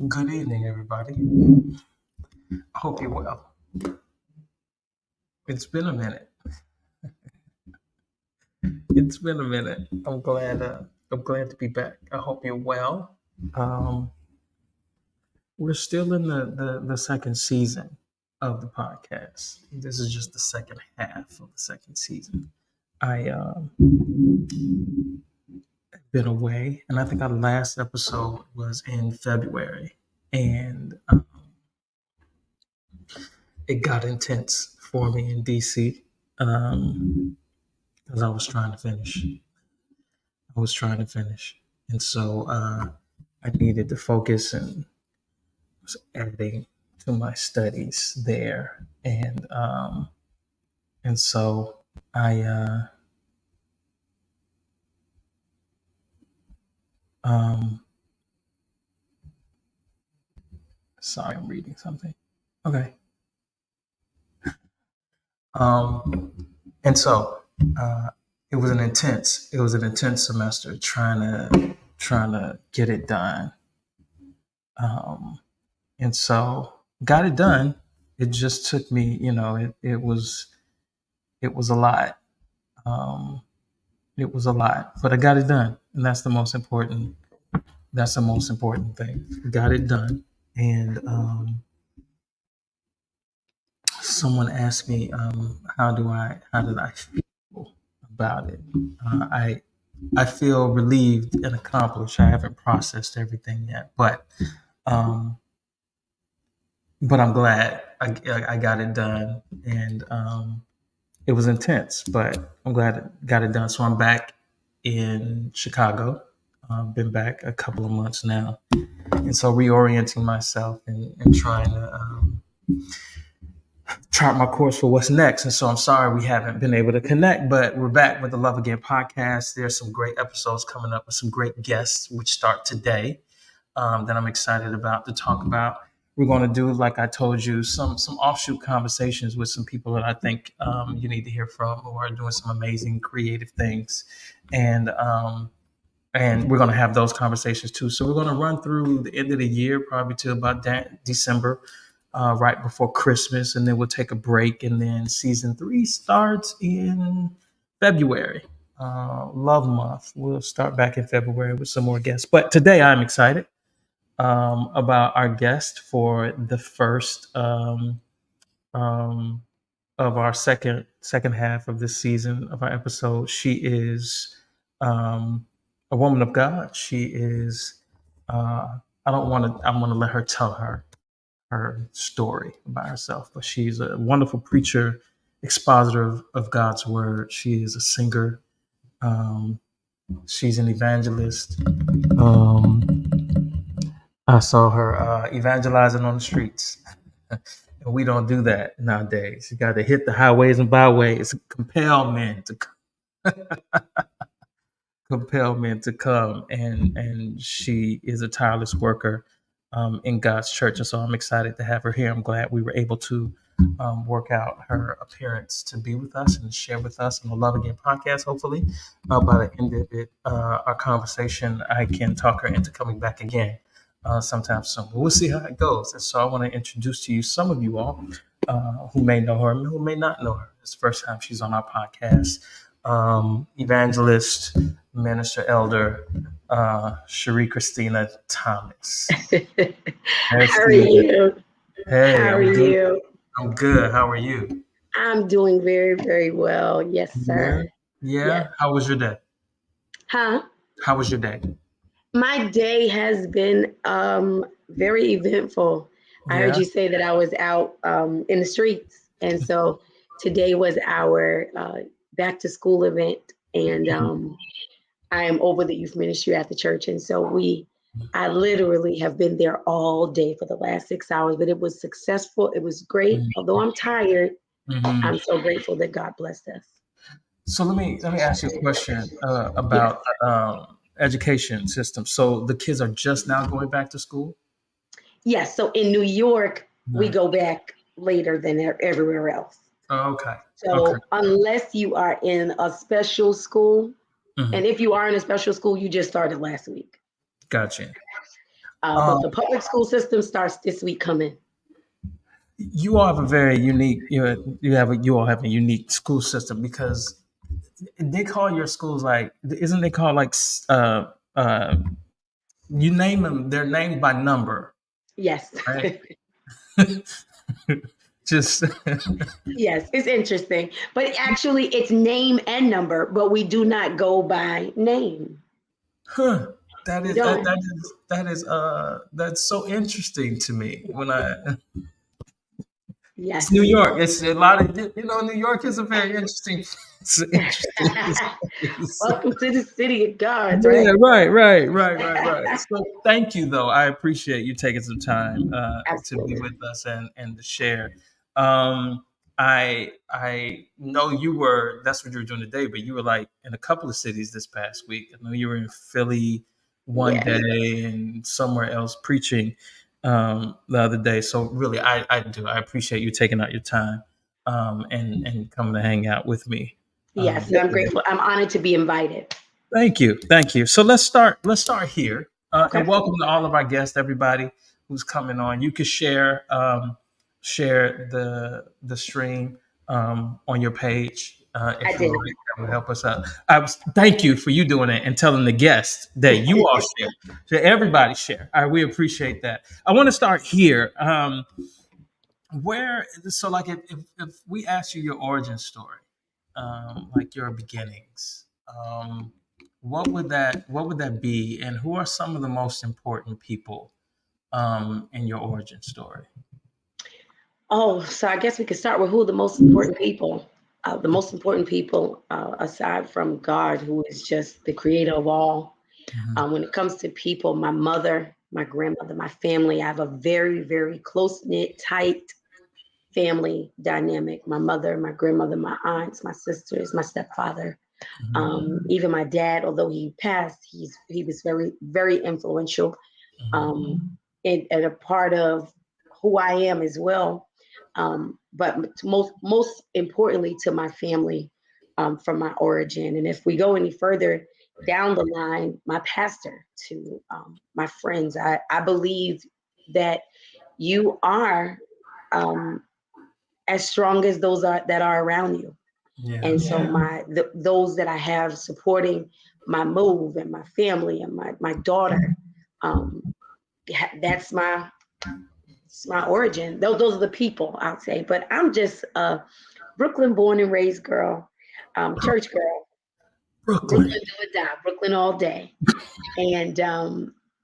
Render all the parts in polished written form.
Good evening, everybody. I hope you're well. It's been a minute. It's been a minute. I'm glad. I'm glad to be back. I hope you're well. Um, we're still in the second season of the podcast. This is just the second half of the second season. I been away, and I think our last episode was in February, and it got intense for me in DC. Because I was trying to finish. And so I needed to focus and was adding to my studies there, and so I um, sorry, I'm reading something. Okay. Um, and so uh, it was an intense semester trying to get it done. Um, and so got it done. It just took me, it was a lot. Um, it was a lot, but I got it done, and that's the most important. That's the most important thing. Got it done, and someone asked me, how did I feel about it? I feel relieved and accomplished. I haven't processed everything yet, um, but I'm glad I got it done, and it was intense, but I'm glad I got it done. So I'm back in Chicago. Been back a couple of months now, and so reorienting myself and trying to chart my course for what's next. And so I'm sorry we haven't been able to connect, but we're back with the Love Again podcast. There's some great episodes coming up with some great guests, which start today, that I'm excited about to talk about. We're going to do, like I told you, some offshoot conversations with some people that I think you need to hear from, who are doing some amazing creative things, and we're going to have those conversations too. So we're going to run through the end of the year, probably till about December, right before Christmas, and then we'll take a break, and then season 3 starts in February. Love month. We'll start back in February with some more guests. But today I'm excited about our guest for the first um, of our second half of this season of our episode. She is a woman of God. She is. I don't want to. I'm going to let her tell her story about herself, but she's a wonderful preacher, expositor of God's word. She is a singer. Um, she's an evangelist. Um, I saw her evangelizing on the streets. And we don't do that nowadays. You got to hit the highways and byways, compel men to come, and she is a tireless worker in God's church, and so I'm excited to have her here. I'm glad we were able to work out her appearance to be with us and share with us on the Love Again podcast. Hopefully, by the end of it, our conversation, I can talk her into coming back again sometime soon. We'll see how it goes. And so I want to introduce to you some of you all who may know her and who may not know her. It's the first time she's on our podcast. Evangelist, minister, elder, Sheree Christina Thomas. How are you? Hey, How are you? I'm good. How are you? I'm doing very, very well. Yes, Yeah. sir. Yeah. Yes. How was your day? Huh? How was your day? My day has been very eventful. I heard Yeah. you say that I was out in the streets, and so today was our back to school event, and I am over the youth ministry at the church, and so I literally have been there all day for the last 6 hours, but it was successful. It was great. Although I'm tired, Mhm. I'm so grateful that God blessed us. So let me ask you a question Yes. about education system. So the kids are just now going back to school. Yes. So in New York, we Right. go back later than everywhere else. Okay. Okay. So unless you are in a special school, Mhm. and if you are in a special school, you just started last week. Gotcha. But Um, the public school system starts this week coming. you all have a very unique. You all have a unique school system because they call your schools like, isn't they called like uh you name them, they're named by number, Yes. right? Just Yes, it's interesting. But actually, it's name and number, but we do not go by name. huh. That We is don't. that's so interesting to me when I it's New Yes. York. It's a lot of, New York is a very interesting it's an interesting place. Welcome to the city of gods, Yeah, right? right. So thank you, though. I appreciate you taking some time to be Absolutely. with us and to share. Um, I know you were, that's what you were doing today, but you were like in a couple of cities this past week. I know you were in Philly one Yes. day and somewhere else preaching the other day. So really, I appreciate you taking out your time and coming to hang out with me. Yes. And I'm grateful. I'm honored to be invited. Thank you. So let's start. Let's start here, and Okay. welcome to all of our guests, everybody who's coming on. You can share the stream on your page I if you did. like. That would help us out. Thank you for you doing it and telling the guests that you all share. So everybody share. We appreciate that. I want to start here. Where so like if we ask you your origin story, like your beginnings, what would that be, and who are some of the most important people in your origin story? Oh, so I guess we could start with who are the most important people. The most important people, aside from God, who is just the creator of all. Mhm, When it comes to people, my mother, my grandmother, my family, I have a very, very close knit, tight family dynamic. My mother, my grandmother, my aunts, my sisters, my stepfather, mhm, even my dad. Although he passed, he was very, very influential um, and a part of who I am as well. But most importantly to my family from my origin. And if we go any further down the line, my pastor to my friends, I believe that you are um, as strong as those are that are around you. yeah. And so those that I have supporting my move and my family and my daughter, um, that's my origin. Those are the people I'd say. But I'm just a Brooklyn born and raised girl, church girl, Brooklyn Brooklyn. do or die, Brooklyn all day. And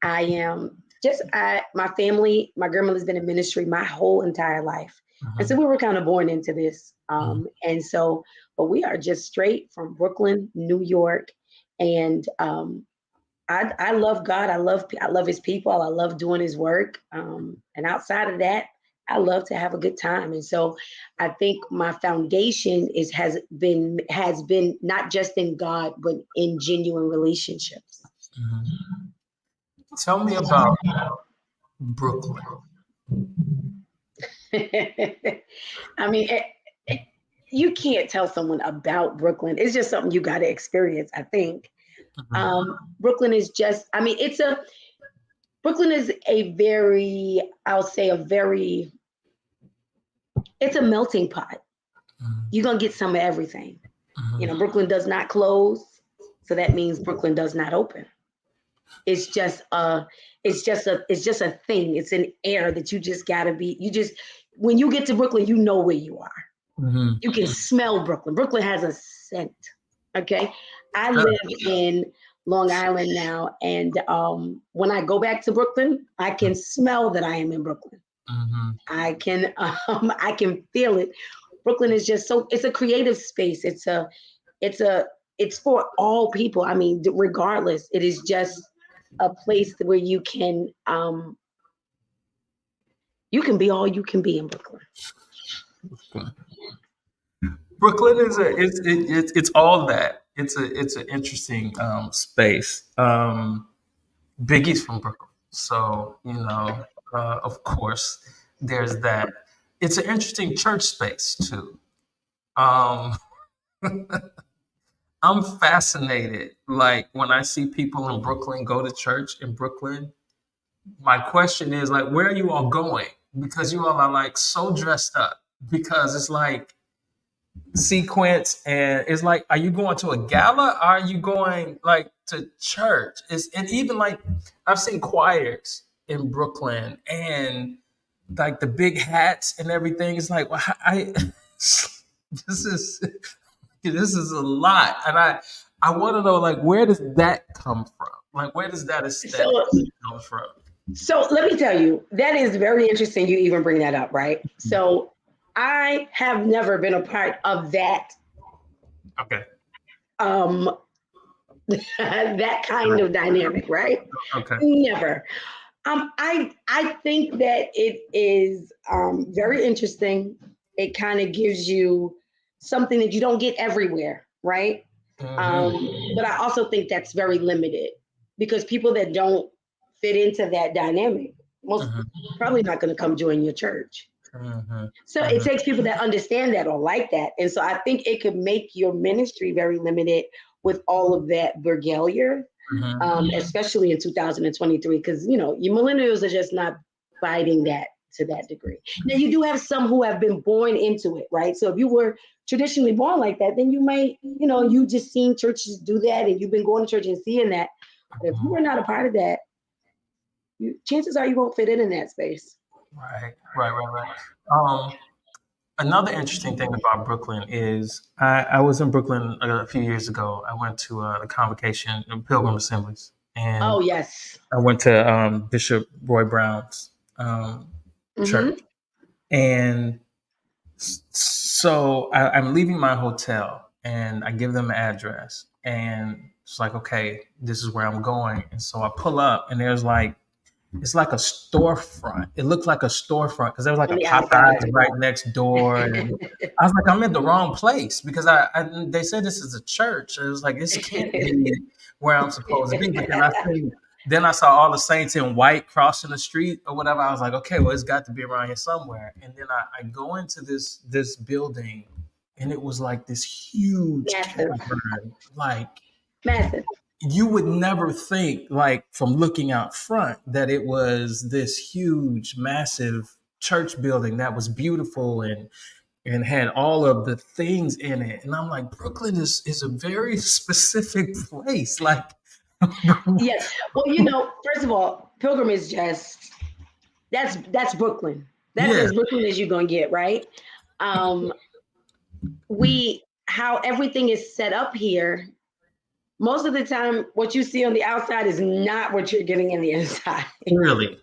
I am just my family, my grandmother's been in ministry my whole entire life. And so Mhm, we were kind of born into this. mhm, And so, but we are just straight from Brooklyn, New York. And I love God. I love His people. I love doing His work. And outside of that, I love to have a good time. And so, I think my foundation has been not just in God, but in genuine relationships. mhm. Tell me about Brooklyn. I mean, you can't tell someone about Brooklyn. It's just something you got to experience. I think Mhm, Brooklyn is just. I mean, Brooklyn is a very, I'll say, it's a melting pot. mhm, You're gonna get some of everything. mhm. Brooklyn does not close, so that means Brooklyn does not open. It's just a thing. It's an air that you just gotta be. You just when you get to Brooklyn, you know where you are. Mhm. You can smell Brooklyn. Brooklyn has a scent. Okay, I Uh, live in Long Island now, and when I go back to Brooklyn, I can smell that I am in Brooklyn. mhm. I can feel it. Brooklyn is just so it's a creative space. It's for all people. I mean, regardless, it is just a place where you can be all you can be in Brooklyn. Brooklyn is it's all that. It's an interesting space. Biggie's from Brooklyn, so of course, there's that. It's an interesting church space too. Um, I'm fascinated. Like when I see people in Brooklyn go to church in Brooklyn, my question is like, where are you all going? Because you all are like so dressed up. Because it's like sequence, and it's like, are you going to a gala? Or are you going like to church? It's and even like I've seen choirs in Brooklyn and like the big hats and everything. It's like, well, this is this is a lot, and I want to know like where does that come from? Like where does that aesthetic So, come from? so let me tell you, that is very interesting. You even bring that up, right? So, I have never been a part of that Okay. um that kind Right. of dynamic, right? Okay. Never. I think that it is very interesting. It kind of gives you something that you don't get everywhere, right? But I also think that's very limited because people that don't fit into that dynamic, most Hmm. probably not going to come join your church. Hmm. So it Hmm. takes people that understand that or like that. And so I think it could make your ministry very limited with all of that regalia, Hmm. especially in 2023, because, you know, you millennials are just not biting that to that degree. Now, you do have some who have been born into it, right? So if you were traditionally born like that, then you might, you know, you just seen churches do that and you've been going to church and seeing that. But if you were not a part of that, chances are you won't fit in that space. Right. Right. Right. Right. Um, Another interesting thing about Brooklyn is I was in Brooklyn a few years ago. I went to the convocation of Pilgrim Assemblies, and Oh, yes. I went to Bishop Roy Brown's church. Mm-hmm. And so I'm leaving my hotel, and I give them an address, and it's like, okay, this is where I'm going. And so I pull up, and there's like it's like a storefront. It looked like a storefront because there was like On a the outside. Popeyes right next door, and I was like, I'm in the wrong place because they said this is a church. It was like this can't be where I'm supposed to be. But then I saw all the saints in white crossing the street or whatever. I was like, okay, well, it's got to be around here somewhere. And then I go into this building, and it was like this huge Massive. cavern, like Massive. you would never think, like from looking out front, that it was this huge massive church building that was beautiful and had all of the things in it. And I'm like, Brooklyn is a very specific place, like Yes. Well, you know, first of all, Pilgrim is just that's Brooklyn. That's yeah. as Brooklyn as you're gonna get, right? Um, we how everything is set up here. Most of the time, what you see on the outside is not what you're getting in the inside. Really.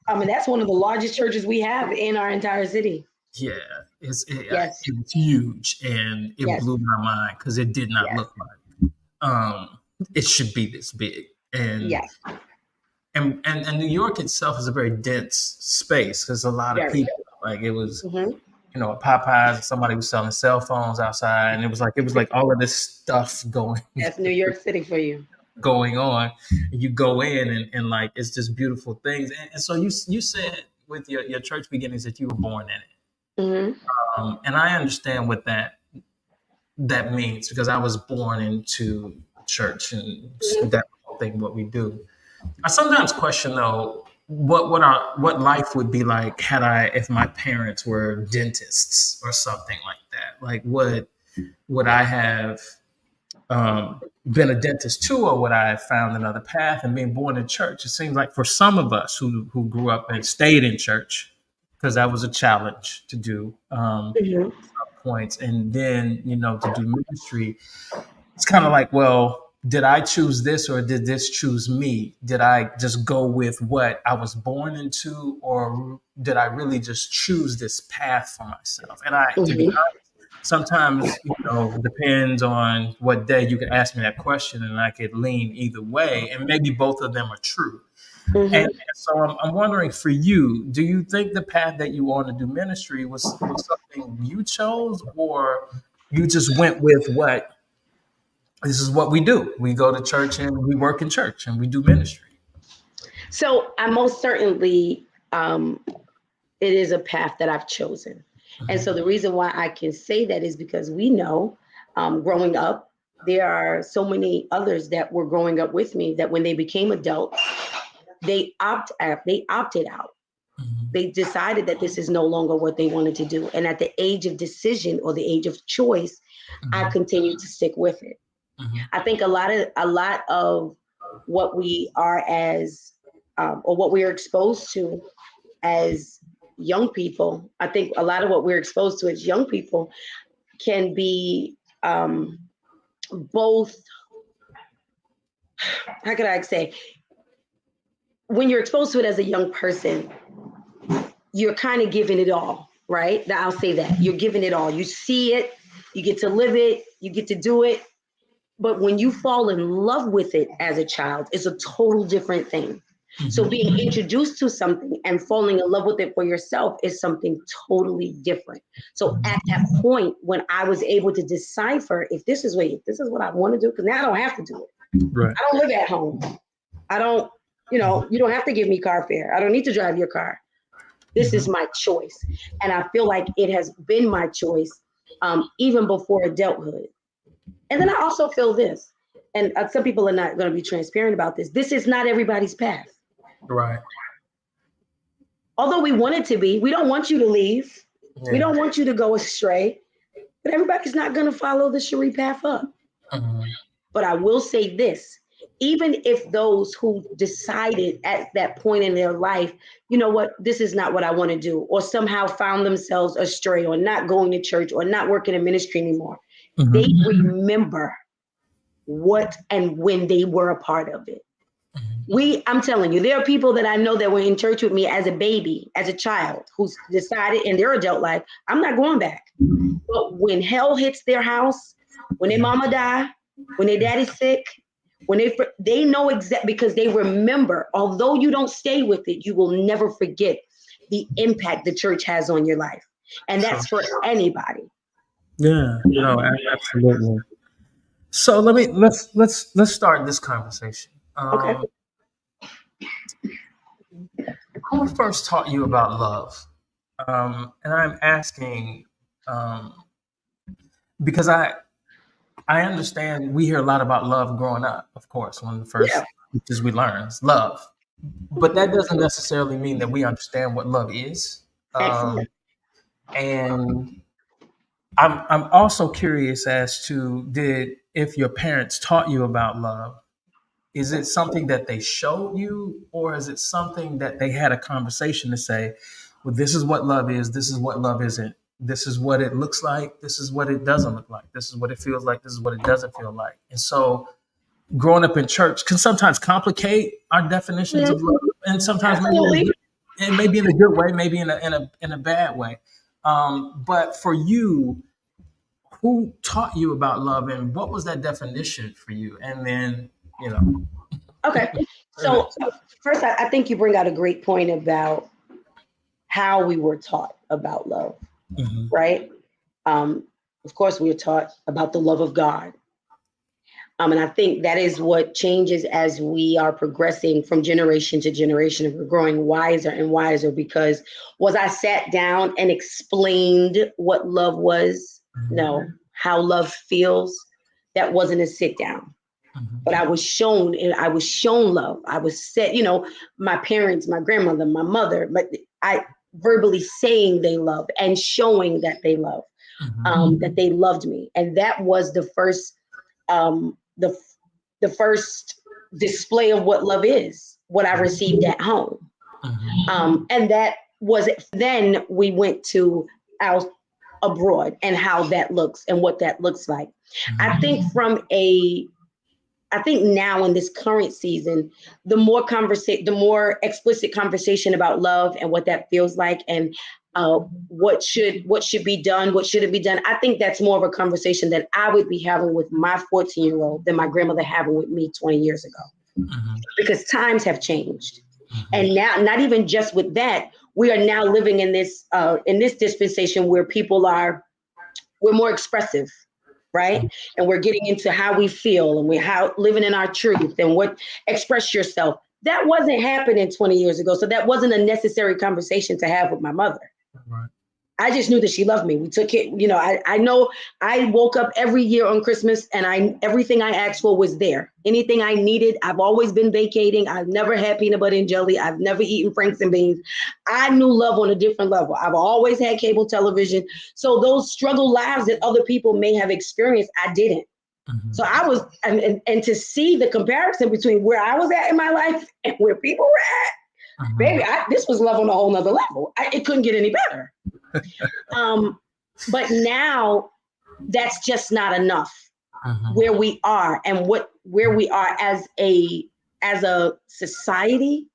And that's one of the largest churches we have in our entire city. Yeah, Yes, it was huge, and it yes, blew my mind because it did not yes, look like it should be this big. And yes. and New York itself is a very dense space. There's a lot of Very. people. Like it was, Hmm. a Popeyes. Somebody was selling cell phones outside, and it was like all of this stuff going That's New York City for you. going on. And you go in, and like it's just beautiful things. And so you said with your church beginnings that you were born in it, Hmm. and I understand what that means because I was born into church, and Hmm. that whole thing what we do. I sometimes question though what life would be like had I if my parents were dentists or something like that. Like would I have been a dentist too, or would I have found another path? And being born in church, it seems like for some of us who grew up and stayed in church, because that was a challenge to do Hmm. points, and then to do ministry, it's kind of like, well, did I choose this or did this choose me? Did I just go with what I was born into, or did I really just choose this path for myself? And to be Hmm. honest, sometimes, depends on what day you could ask me that question, and I could lean either way, and maybe both of them are true. And Hmm. so I'm wondering for you, do you think the path that you want to do ministry was something you chose, or you just went with what this is what we do. We go to church and we work in church and we do ministry. So I most certainly, it is a path that I've chosen. And so Mhm. the reason why I can say that is because we know, growing up, there are so many others that were growing up with me that when they became adults, they opted out. Mm-hmm. They decided that this is no longer what they wanted to do. And at the age of decision or the age of choice, I Mm-hmm. continued to stick with it. Mm-hmm. I think a lot of what we are as or what we are exposed to as young people, I think a lot of what we're exposed to as young people can be both, how could I say, when you're exposed to it as a young person, you're kind of giving it all, right? I'll say that. You're giving it all. You see it, you get to live it, you get to do it. But when you fall in love with it as a child, it's a total different thing. So Mm-hmm. being introduced to something and falling in love with it for yourself is something totally different. So at that point, when I was able to decipher if this is what I want to do, because now I don't have to do it. Right. I don't live at home. I don't, you don't have to give me car fare. I don't need to drive your car. This is my choice. And I feel like it has been my choice even before adulthood. And then I also feel this, and some people are not going to be transparent about this. This is not everybody's path. Right. Although we want it to be, we don't want you to leave. Yeah. We don't want you to go astray, but everybody's not going to follow the Sheree path up. Mm-hmm. But I will say this, even if those who decided at that point in their life, you know what, this is not what I want to do, or somehow found themselves astray or not going to church or not working in ministry anymore, Mm-hmm. they remember what and when they were a part of it. I'm telling you, there are people that I know that were in church with me as a baby, as a child, who's decided in their adult life, I'm not going back. But when hell hits their house, when their mama die, when their daddy's sick, when they know exactly, because they remember, although you don't stay with it, you will never forget the impact the church has on your life. And that's for anybody. Yeah. No, absolutely. So let's start this conversation. Okay. Who first taught you about love? And I'm asking because I understand we hear a lot about love growing up. Of course, one of the first Yeah. teachers we learn is love, but that doesn't necessarily mean that we understand what love is. Excellent. And I'm also curious as to if your parents taught you about love, is it something that they showed you, or is it something that they had a conversation to say, well, this is what love is, this is what love isn't, this is what it looks like, this is what it doesn't look like, this is what it feels like, this is what it doesn't feel like. And so growing up in church can sometimes complicate our definitions of love, and sometimes Absolutely. it may be in a good way, maybe in a bad way. But for you, who taught you about love, and what was that definition for you? And then, you know. Okay. So first, I think you bring out a great point about how we were taught about love, Mm-hmm. right? Of course, we were taught about the love of God. And I think that is what changes as we are progressing from generation to generation, and we're growing wiser and wiser. Because was I sat down and explained what love was? No. How love feels? That wasn't a sit down. Mm-hmm. But I was shown, and I was shown love. I was said, my parents, my grandmother, my mother, but I verbally saying they love and showing that they love, that they loved me. And that was the first, the first display of what love is, what I received at home. And that was it. Then we went to out abroad and how that looks and what that looks like. I think I think now in this current season, the more explicit conversation about love and what that feels like, and what should be done, what shouldn't be done. I think that's more of a conversation that I would be having with my 14-year-old than my grandmother having with me 20 years ago, because times have changed. And now, not even just with that, we are now living in this dispensation where we're more expressive, right? And we're getting into how we feel, and we're living in our truth and what express yourself. That wasn't happening 20 years ago. So that wasn't a necessary conversation to have with my mother. Right. I just knew that she loved me. We took it, I know I woke up every year on Christmas and everything I asked for was there. Anything I needed, I've always been vacating. I've never had peanut butter and jelly. I've never eaten Franks and beans. I knew love on a different level. I've always had cable television. So those struggle lives that other people may have experienced, I didn't. Mm-hmm. So I was, and to see the comparison between where I was at in my life and where people were at, baby, this was love on a whole nother level. It couldn't get any better. But now that's just not enough. Where we are and where we are as a society,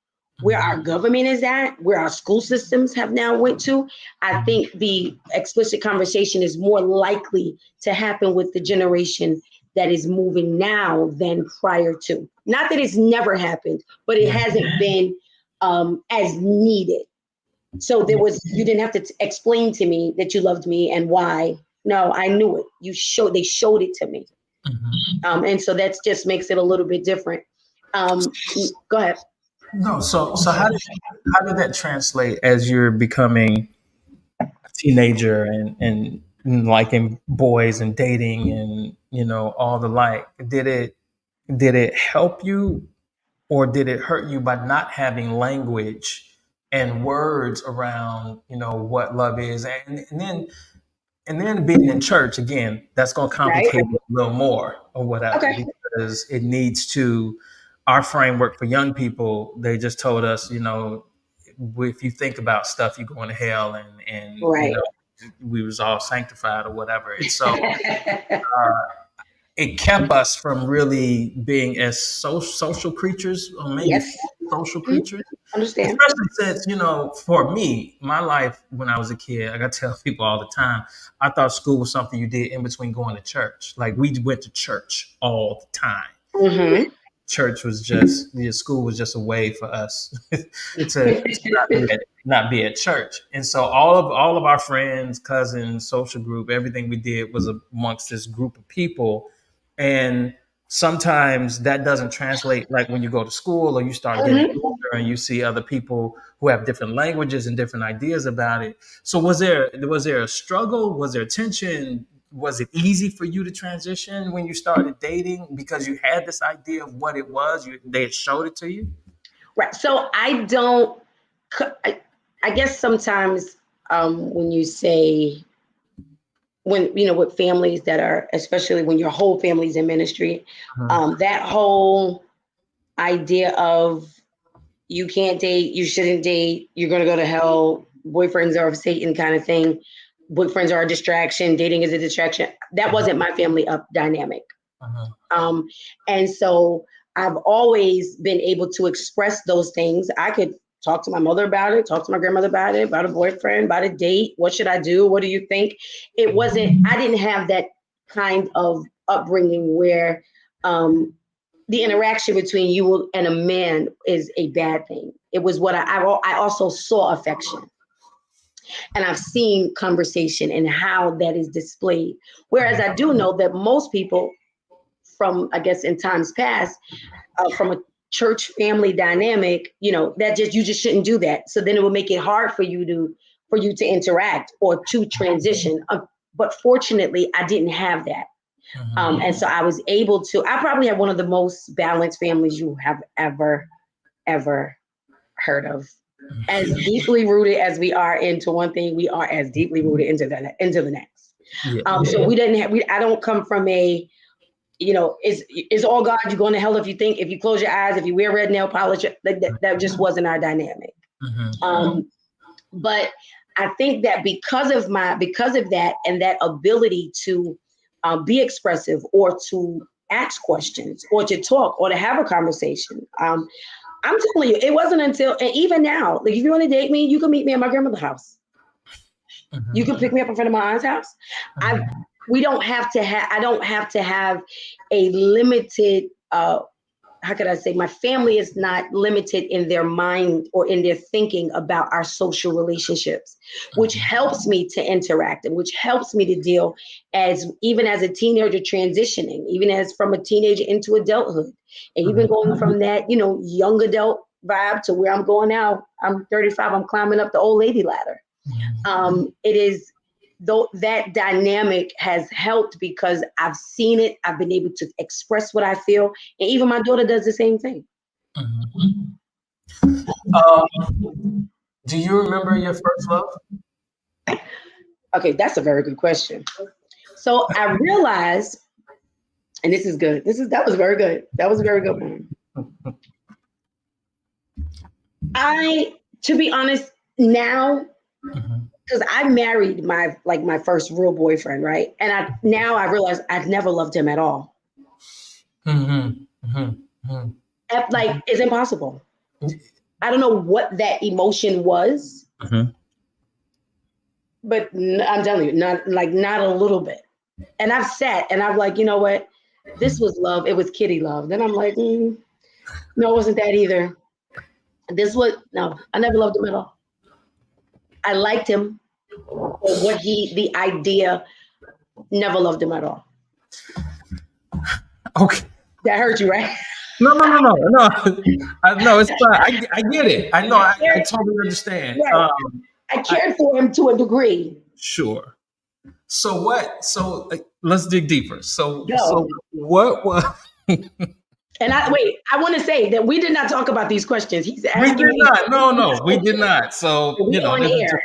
where our government is at, where our school systems have now went to, I think the explicit conversation is more likely to happen with the generation that is moving now than prior to. Not that it's never happened, but it hasn't been as needed. So you didn't have to explain to me that you loved me and why. No, I knew it. They showed it to me. And so that just makes it a little bit different. Go ahead. No, so how did that translate as you're becoming a teenager and liking boys and dating and all the like? Did it help you, or did it hurt you by not having language and words around what love is, and then being in church again, that's going to Right. complicate it a little more or whatever, Okay. because it needs to. Our framework for young people, they just told us, if you think about stuff, you're going to hell, and Right. we was all sanctified or whatever, and so it kept us from really being as social creatures, or maybe Yes. social creatures. Understand. Especially since, for me, my life when I was a kid, I got to tell people all the time, I thought school was something you did in between going to church. Like, we went to church all the time. Mm-hmm. Church was just, school was just a way for us to not be at church. And so all of our friends, cousins, social group, everything we did was amongst this group of people. And sometimes that doesn't translate, like when you go to school or you start getting older and you see other people who have different languages and different ideas about it. So was there a struggle? Was there tension? Was it easy for you to transition when you started dating because you had this idea of what it was? They had showed it to you? Right. So I guess sometimes when you say, with families that are, especially when your whole family's in ministry, that whole idea of you can't date, you shouldn't date, you're going to go to hell, boyfriends are of Satan kind of thing, boyfriends are a distraction, dating is a distraction. That wasn't my family up dynamic. And so I've always been able to express those things. I could talk to my mother about it, talk to my grandmother about it, about a boyfriend, about a date. What should I do? What do you think? I didn't have that kind of upbringing where the interaction between you and a man is a bad thing. It was what I also saw affection. And I've seen conversation and how that is displayed. Whereas I do know that most people from, I guess, in times past, from a church family dynamic, that you just shouldn't do that. So then it would make it hard for you to interact or to transition. But fortunately, I didn't have that. And so I was able to. I probably have one of the most balanced families you have ever heard of. As deeply rooted as we are into one thing, we are as deeply rooted into the next. So we didn't have. I don't come from a. Is all God, you're going to hell if you close your eyes, if you wear red nail polish. That just wasn't our dynamic. But I think that because of that and that ability to be expressive or to ask questions or to talk or to have a conversation, I'm telling you, it wasn't until, and even now, like if you want to date me, you can meet me at my grandmother's house. You can pick me up in front of my aunt's house. I don't have to have a limited, how could I say, my family is not limited in their mind or in their thinking about our social relationships, which helps me to interact and which helps me to deal even as a teenager transitioning, even as from a teenager into adulthood, and even going from that, young adult vibe to where I'm going now. I'm 35, I'm climbing up the old lady ladder. It is, though, that dynamic has helped because I've seen it. I've been able to express what I feel, and even my daughter does the same thing. Do you remember your first love? Okay, that's a very good question. So I realized, and this is good. That was very good. That was a very good one. To be honest, now, because I married my first real boyfriend, right? And I realize I've never loved him at all. Like, it's impossible. I don't know what that emotion was, but I'm telling you, not a little bit. And I've sat and I'm like, you know what? This was love. It was kitty love. Then I'm like, no, it wasn't that either. No, I never loved him at all. I liked him for the idea, never loved him at all. Okay. That hurt you, right? No. No, it's fine. I get it. I know. I totally understand. Right. I cared for him to a degree. Sure. So what? So let's dig deeper. So Go. What was? And I want to say that we did not talk about these questions. He's asking. We did not. No, we did not. So we on air.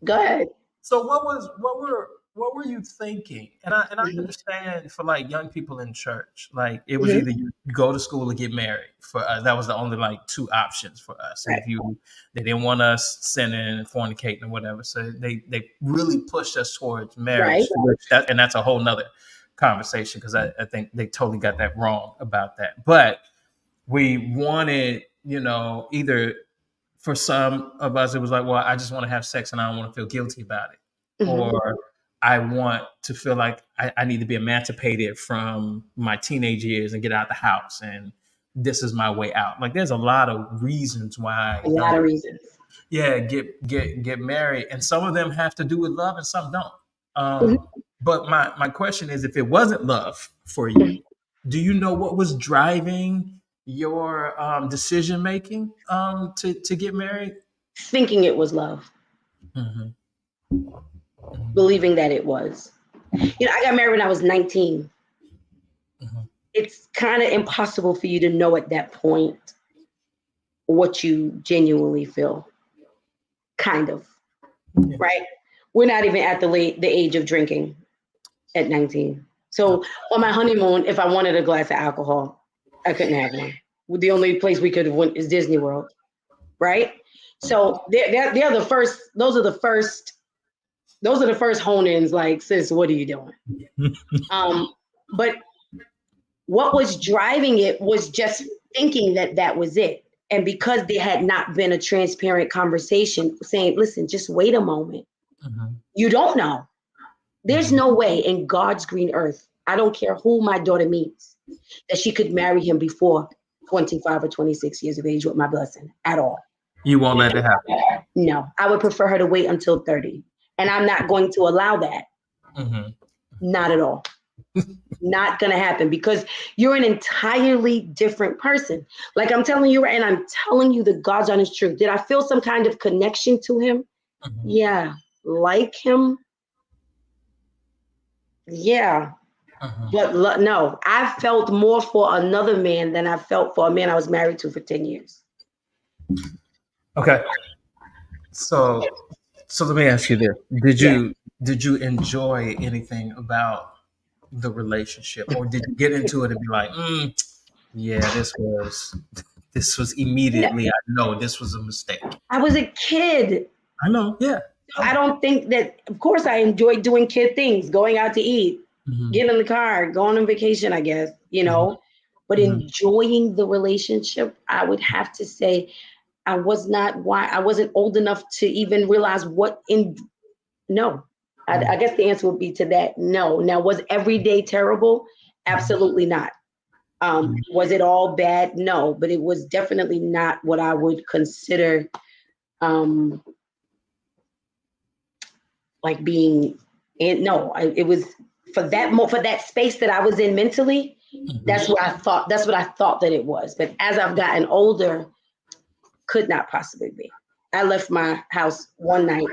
Go ahead. So what were you thinking? And I understand for like young people in church, like it was either you go to school or get married. For us, that was the only like two options for us. Right. And they didn't want us sinning and fornicating or whatever, so they really pushed us towards marriage. Right. And that's a whole nother conversation because I think they totally got that wrong about that. But we wanted, either. For some of us, it was like, well, I just want to have sex and I don't want to feel guilty about it. Or I want to feel like I need to be emancipated from my teenage years and get out the house. And this is my way out. Like, there's a lot of reasons why. A lot of reasons. Yeah, get married. And some of them have to do with love and some don't. But my question is, if it wasn't love for you, do you know what was driving your decision making to get married? Thinking it was love. Believing that it was. I got married when I was 19. It's kind of impossible for you to know at that point what you genuinely feel. Kind of. Right? We're not even at the age of drinking at 19. So on my honeymoon, if I wanted a glass of alcohol, I couldn't have one. The only place we could have went is Disney World, right? So they're the first. Those are the first hone-ins. Like, sis, what are you doing? But what was driving it was just thinking that was it, and because there had not been a transparent conversation saying, "Listen, just wait a moment. You don't know. There's no way in God's green earth. I don't care who my daughter meets, that she could marry him before 25 or 26 years of age with my blessing at all." You won't let it happen? No, I would prefer her to wait until 30. And I'm not going to allow that. Not at all. Not going to happen, because you're an entirely different person. Like I'm telling you, and I'm telling you the God's honest truth. Did I feel some kind of connection to him? Yeah. Like him? Yeah. But no, I felt more for another man than I felt for a man I was married to for 10 years. Okay. So let me ask you this. Did you enjoy anything about the relationship, or did you get into it and be like, yeah, this was immediately, I know this was a mistake? I was a kid. I know, yeah. I don't think that, of course I enjoyed doing kid things, going out to eat, getting in the car, going on vacation, I guess, but enjoying the relationship, I would have to say I wasn't old enough to even realize no. I guess the answer would be to that, no. Now, was every day terrible? Absolutely not. Was it all bad? No, but it was definitely not what I would consider like being in. No, it was for that space that I was in mentally. That's what I thought. That's what I thought that it was. But as I've gotten older, could not possibly be. I left my house one night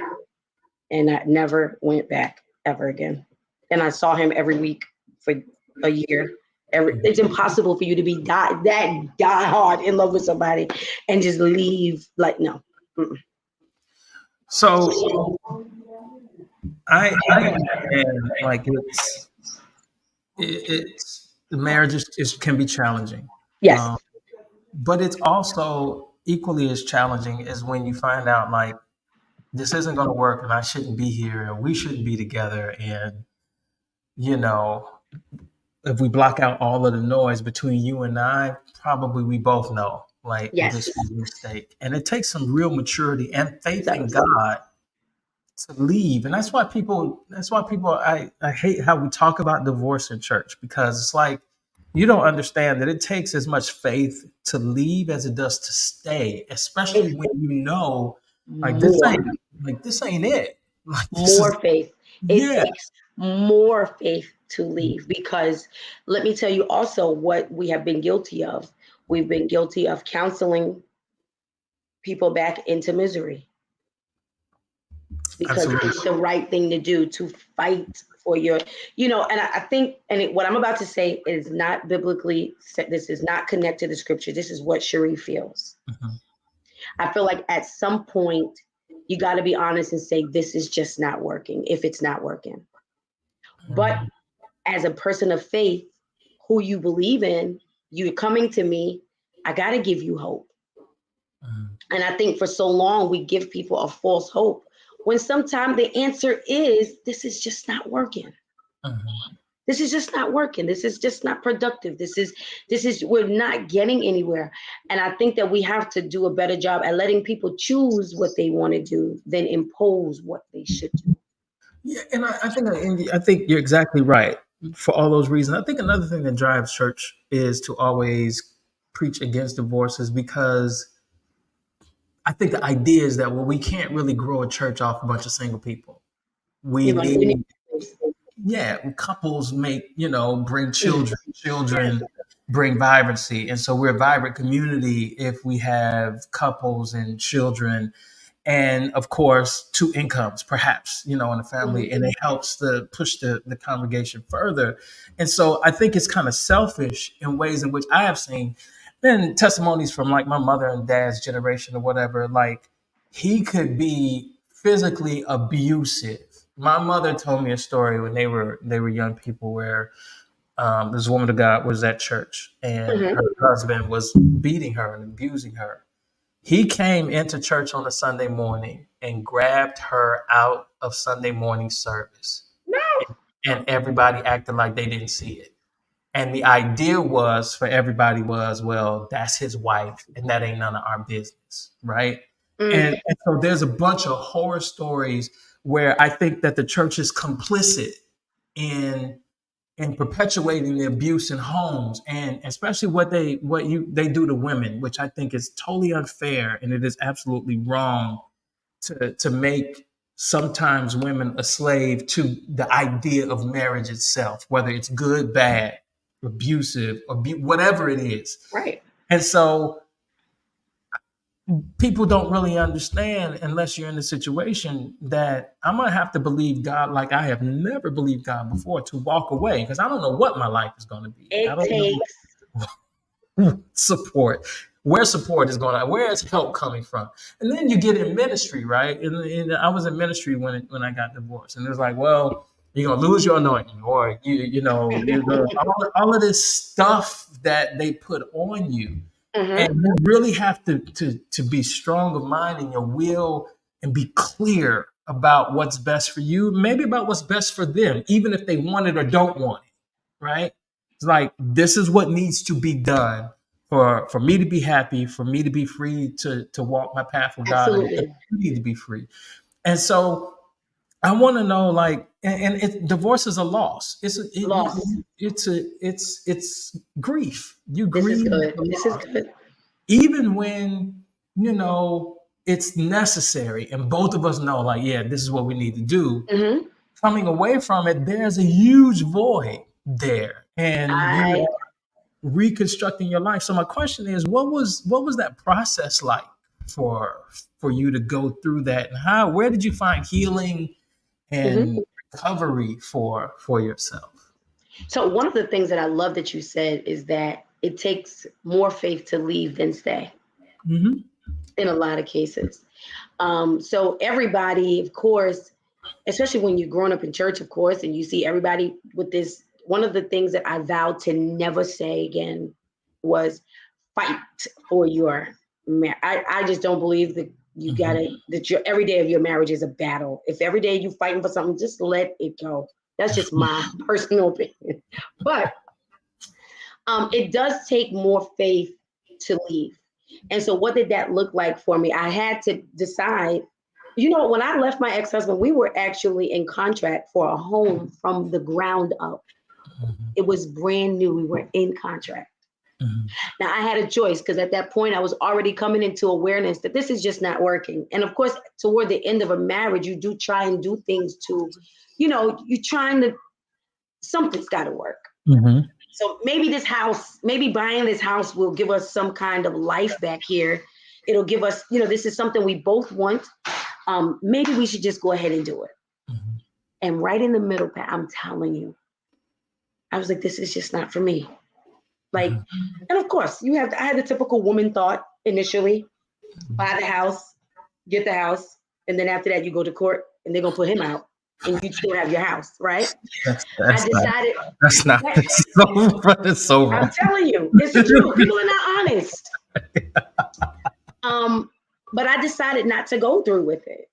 and I never went back ever again. And I saw him every week for a year. It's impossible for you to be die hard in love with somebody and just leave. Like no. Mm-mm. So I understand like it's the marriage is can be challenging. Yes, Um, but it's also equally as challenging as when you find out like this isn't going to work and I shouldn't be here and we shouldn't be together and you know if we block out all of the noise between you and I, probably we both know like this yes, was a mistake. And it takes some real maturity and it faith in does. God to leave. And that's why people I hate how we talk about divorce in church because it's like you don't understand that it takes as much faith to leave as it does to stay, especially It's when you know like this more, ain't this ain't it. Like this is more faith. It yeah. takes more faith to leave because let me tell you also what we have been guilty of. We've been guilty of counseling people back into misery because Absolutely. it's the right thing to do to fight for your, and I think, what I'm about to say is not biblically, this is not connected to scripture. This is what Sheree feels. Mhm. I feel like at some point, you got to be honest and say, this is just not working if it's not working. But Mhm. as a person of faith, who you believe in, you're coming to me, I got to give you hope. Mhm. And I think for so long, we give people a false hope when sometimes the answer is, this is just not working. Mhm. This is just not working. This is just not productive. We're not getting anywhere. And I think that we have to do a better job at letting people choose what they want to do than impose what they should do. Yeah, and I think you're exactly right for all those reasons. I think another thing that drives church is to always preach against divorce is because I think the idea is that well, we can't really grow a church off a bunch of single people. We We need need yeah, couples make, bring children. Children bring vibrancy. And so we're a vibrant community if we have couples and children and of course two incomes perhaps in a family Mhm. and it helps to push the congregation further and so I think it's kind of selfish in ways in which I have seen been testimonies from like my mother and dad's generation or whatever like he could be physically abusive. My mother told me a story when they were young people where this woman of God was at church and Mhm. her husband was beating her and abusing her. He came into church on a Sunday morning and grabbed her out of Sunday morning service, No. and everybody acted like they didn't see it. And the idea was for everybody was, well, that's his wife, and that ain't none of our business, right? Mm. And so there's a bunch of horror stories where I think that the church is complicit in perpetuating the abuse in homes and especially what they do to women, which I think is totally unfair and it is absolutely wrong to make sometimes women a slave to the idea of marriage itself, whether it's good, bad, abusive, whatever it is. Right. And so people don't really understand unless you're in a situation that I'm gonna have to believe God like I have never believed God before to walk away because I don't know what my life is gonna be. I It don't know takes support where support is going to where is help coming from and then you get in ministry right and I was in ministry when I got divorced and it was like well you're going to lose your anointing or you're going all of this stuff that they put on you and Mhm. you really have to be strong of mind in your will and be clear about what's best for you maybe about what's best for them even if they want it or don't want it right. It's like this is what needs to be done for me to be happy, for me to be free to walk my path with God, and Absolutely. you need to be free. And so I want to know, like, divorce is a loss. Loss. It's grief. You This is grieve good. the This is loss, good. even when it's necessary, and both of us know, like, yeah, this is what we need to do. Mhm. Coming away from it, there's a huge void there, and you I reconstructing your life. So my question is, what was that process like for you to go through that, and where did you find healing Mhm. and recovery for yourself? So one of the things that I love that you said is that it takes more faith to leave than stay Mm-hmm. in a lot of cases. So everybody, of course, especially when you're growing up in church, of course, and you see everybody with this. One of the things that I vowed to never say again was fight for your marriage. I just don't believe that you Mm-hmm. gotta that your every day of your marriage is a battle. If every day you fighting for something, just let it go. That's just my personal opinion. But it does take more faith to leave. And so, what did that look like for me? I had to decide. When I left my ex-husband, we were actually in contract for a home from the ground up. It was brand new. We were in contract. Mm-hmm. Now I had a choice because at that point I was already coming into awareness that this is just not working. And of course, toward the end of a marriage, you do try and do things to, you're trying to, something's got to work. Mm-hmm. So maybe buying this house will give us some kind of life back here. It'll give us, this is something we both want. Maybe we should just go ahead and do it. Mm-hmm. And right in the middle, Pat, I'm telling you, I was like, this is just not for me. Like, and of course, I had the typical woman thought initially: buy the house, get the house, and then after that, you go to court, and they're gonna put him out, and you still have your house, right? That's I that's not decided. that's not That, that's so that's so I'm wrong. telling you, it's the truth. People are not honest. Um, but I decided not to go through with it.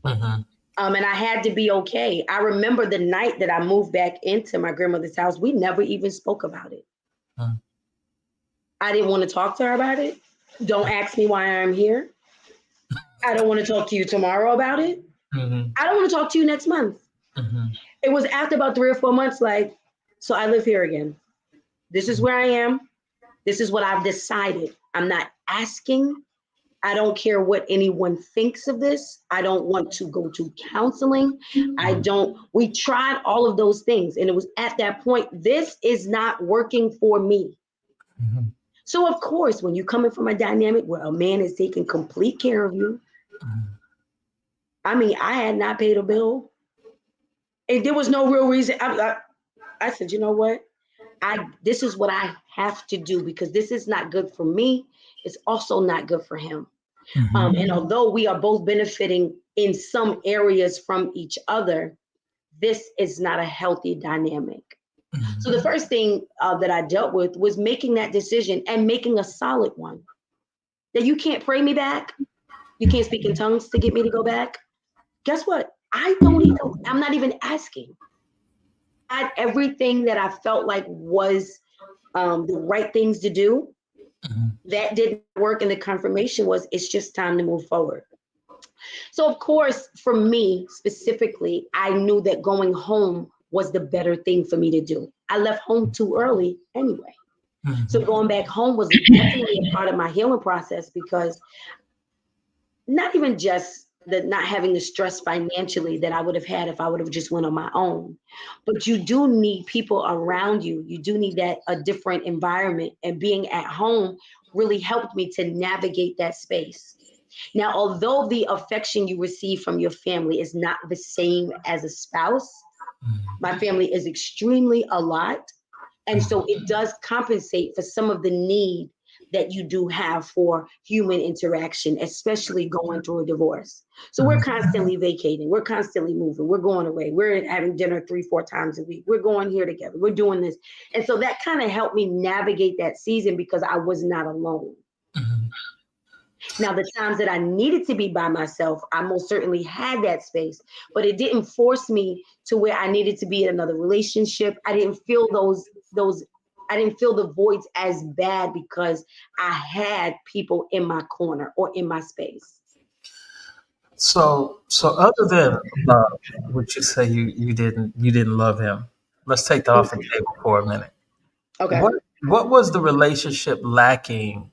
Mm-hmm. And I had to be okay. I remember the night that I moved back into my grandmother's house. We never even spoke about it. Mm-hmm. I didn't want to talk to her about it. Don't ask me why I'm here. I don't want to talk to you tomorrow about it. Mm-hmm. I don't want to talk to you next month. Mm-hmm. It was after about 3 or 4 months, like, so I live here again. This is where I am. This is what I've decided. I'm not asking. I don't care what anyone thinks of this. I don't want to go to counseling. We tried all of those things. And it was at that point, this is not working for me. Mm-hmm. So, of course, when you come in from a dynamic where a man is taking complete care of you, I mean, I had not paid a bill. And there was no real reason. I said, you know what? This is what I have to do because this is not good for me. It's also not good for him. And although we are both benefiting in some areas from each other, this is not a healthy dynamic. So the first thing that I dealt with was making that decision and making a solid one. That you can't pray me back. You can't speak in tongues to get me to go back. Guess what? I'm not even asking. Everything that I felt like was the right things to do, that didn't work. And the confirmation was it's just time to move forward. So, of course, for me specifically, I knew that going home was the better thing for me to do. I left home too early anyway. So, going back home was definitely a part of my healing process because not even just the not having the stress financially that I would have had if I would have just went on my own, but you do need people around you. You do need a different environment, and being at home really helped me to navigate that space. Now, although the affection you receive from your family is not the same as a spouse, my family is extremely a lot. And so it does compensate for some of the need that you do have for human interaction, especially going through a divorce. So we're constantly vacating, we're constantly moving, we're going away, we're having dinner 3, 4 times a week, we're going here together, we're doing this. And so that kind of helped me navigate that season because I was not alone. Now, the times that I needed to be by myself, I most certainly had that space, but it didn't force me to where I needed to be in another relationship. I didn't feel I didn't feel the voids as bad because I had people in my corner or in my space. So other than love, would you say you didn't love him? Let's take that off the table for a minute. Okay. What was the relationship lacking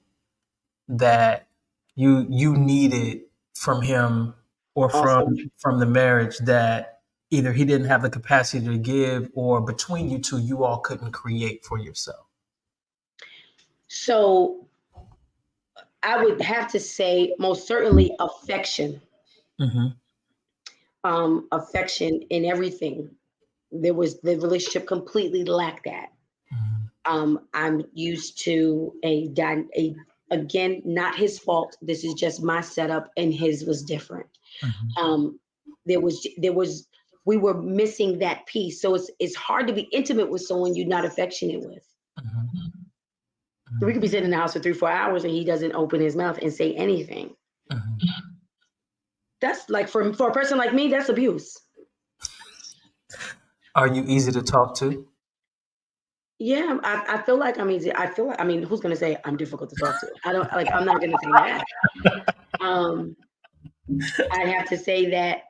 that you needed from him or Awesome. from the marriage that either he didn't have the capacity to give or between you two you all couldn't create for yourself? So I would have to say most certainly affection. Mm-hmm. Affection in everything. There was the relationship completely lacked that. I'm used to a again, not his fault. This is just my setup, and his was different. Mm-hmm. Um, there was we were missing that piece. So it's hard to be intimate with someone you're not affectionate with. So we could be sitting in the house for 3 4 hours and he doesn't open his mouth and say anything. Mm-hmm. That's like for a person like me, that's abuse. Are you easy to talk to? Yeah, I feel like I'm easy. I feel like, I mean, who's gonna say I'm difficult to talk to? I don't like. I'm not gonna say that. Um, I have to say that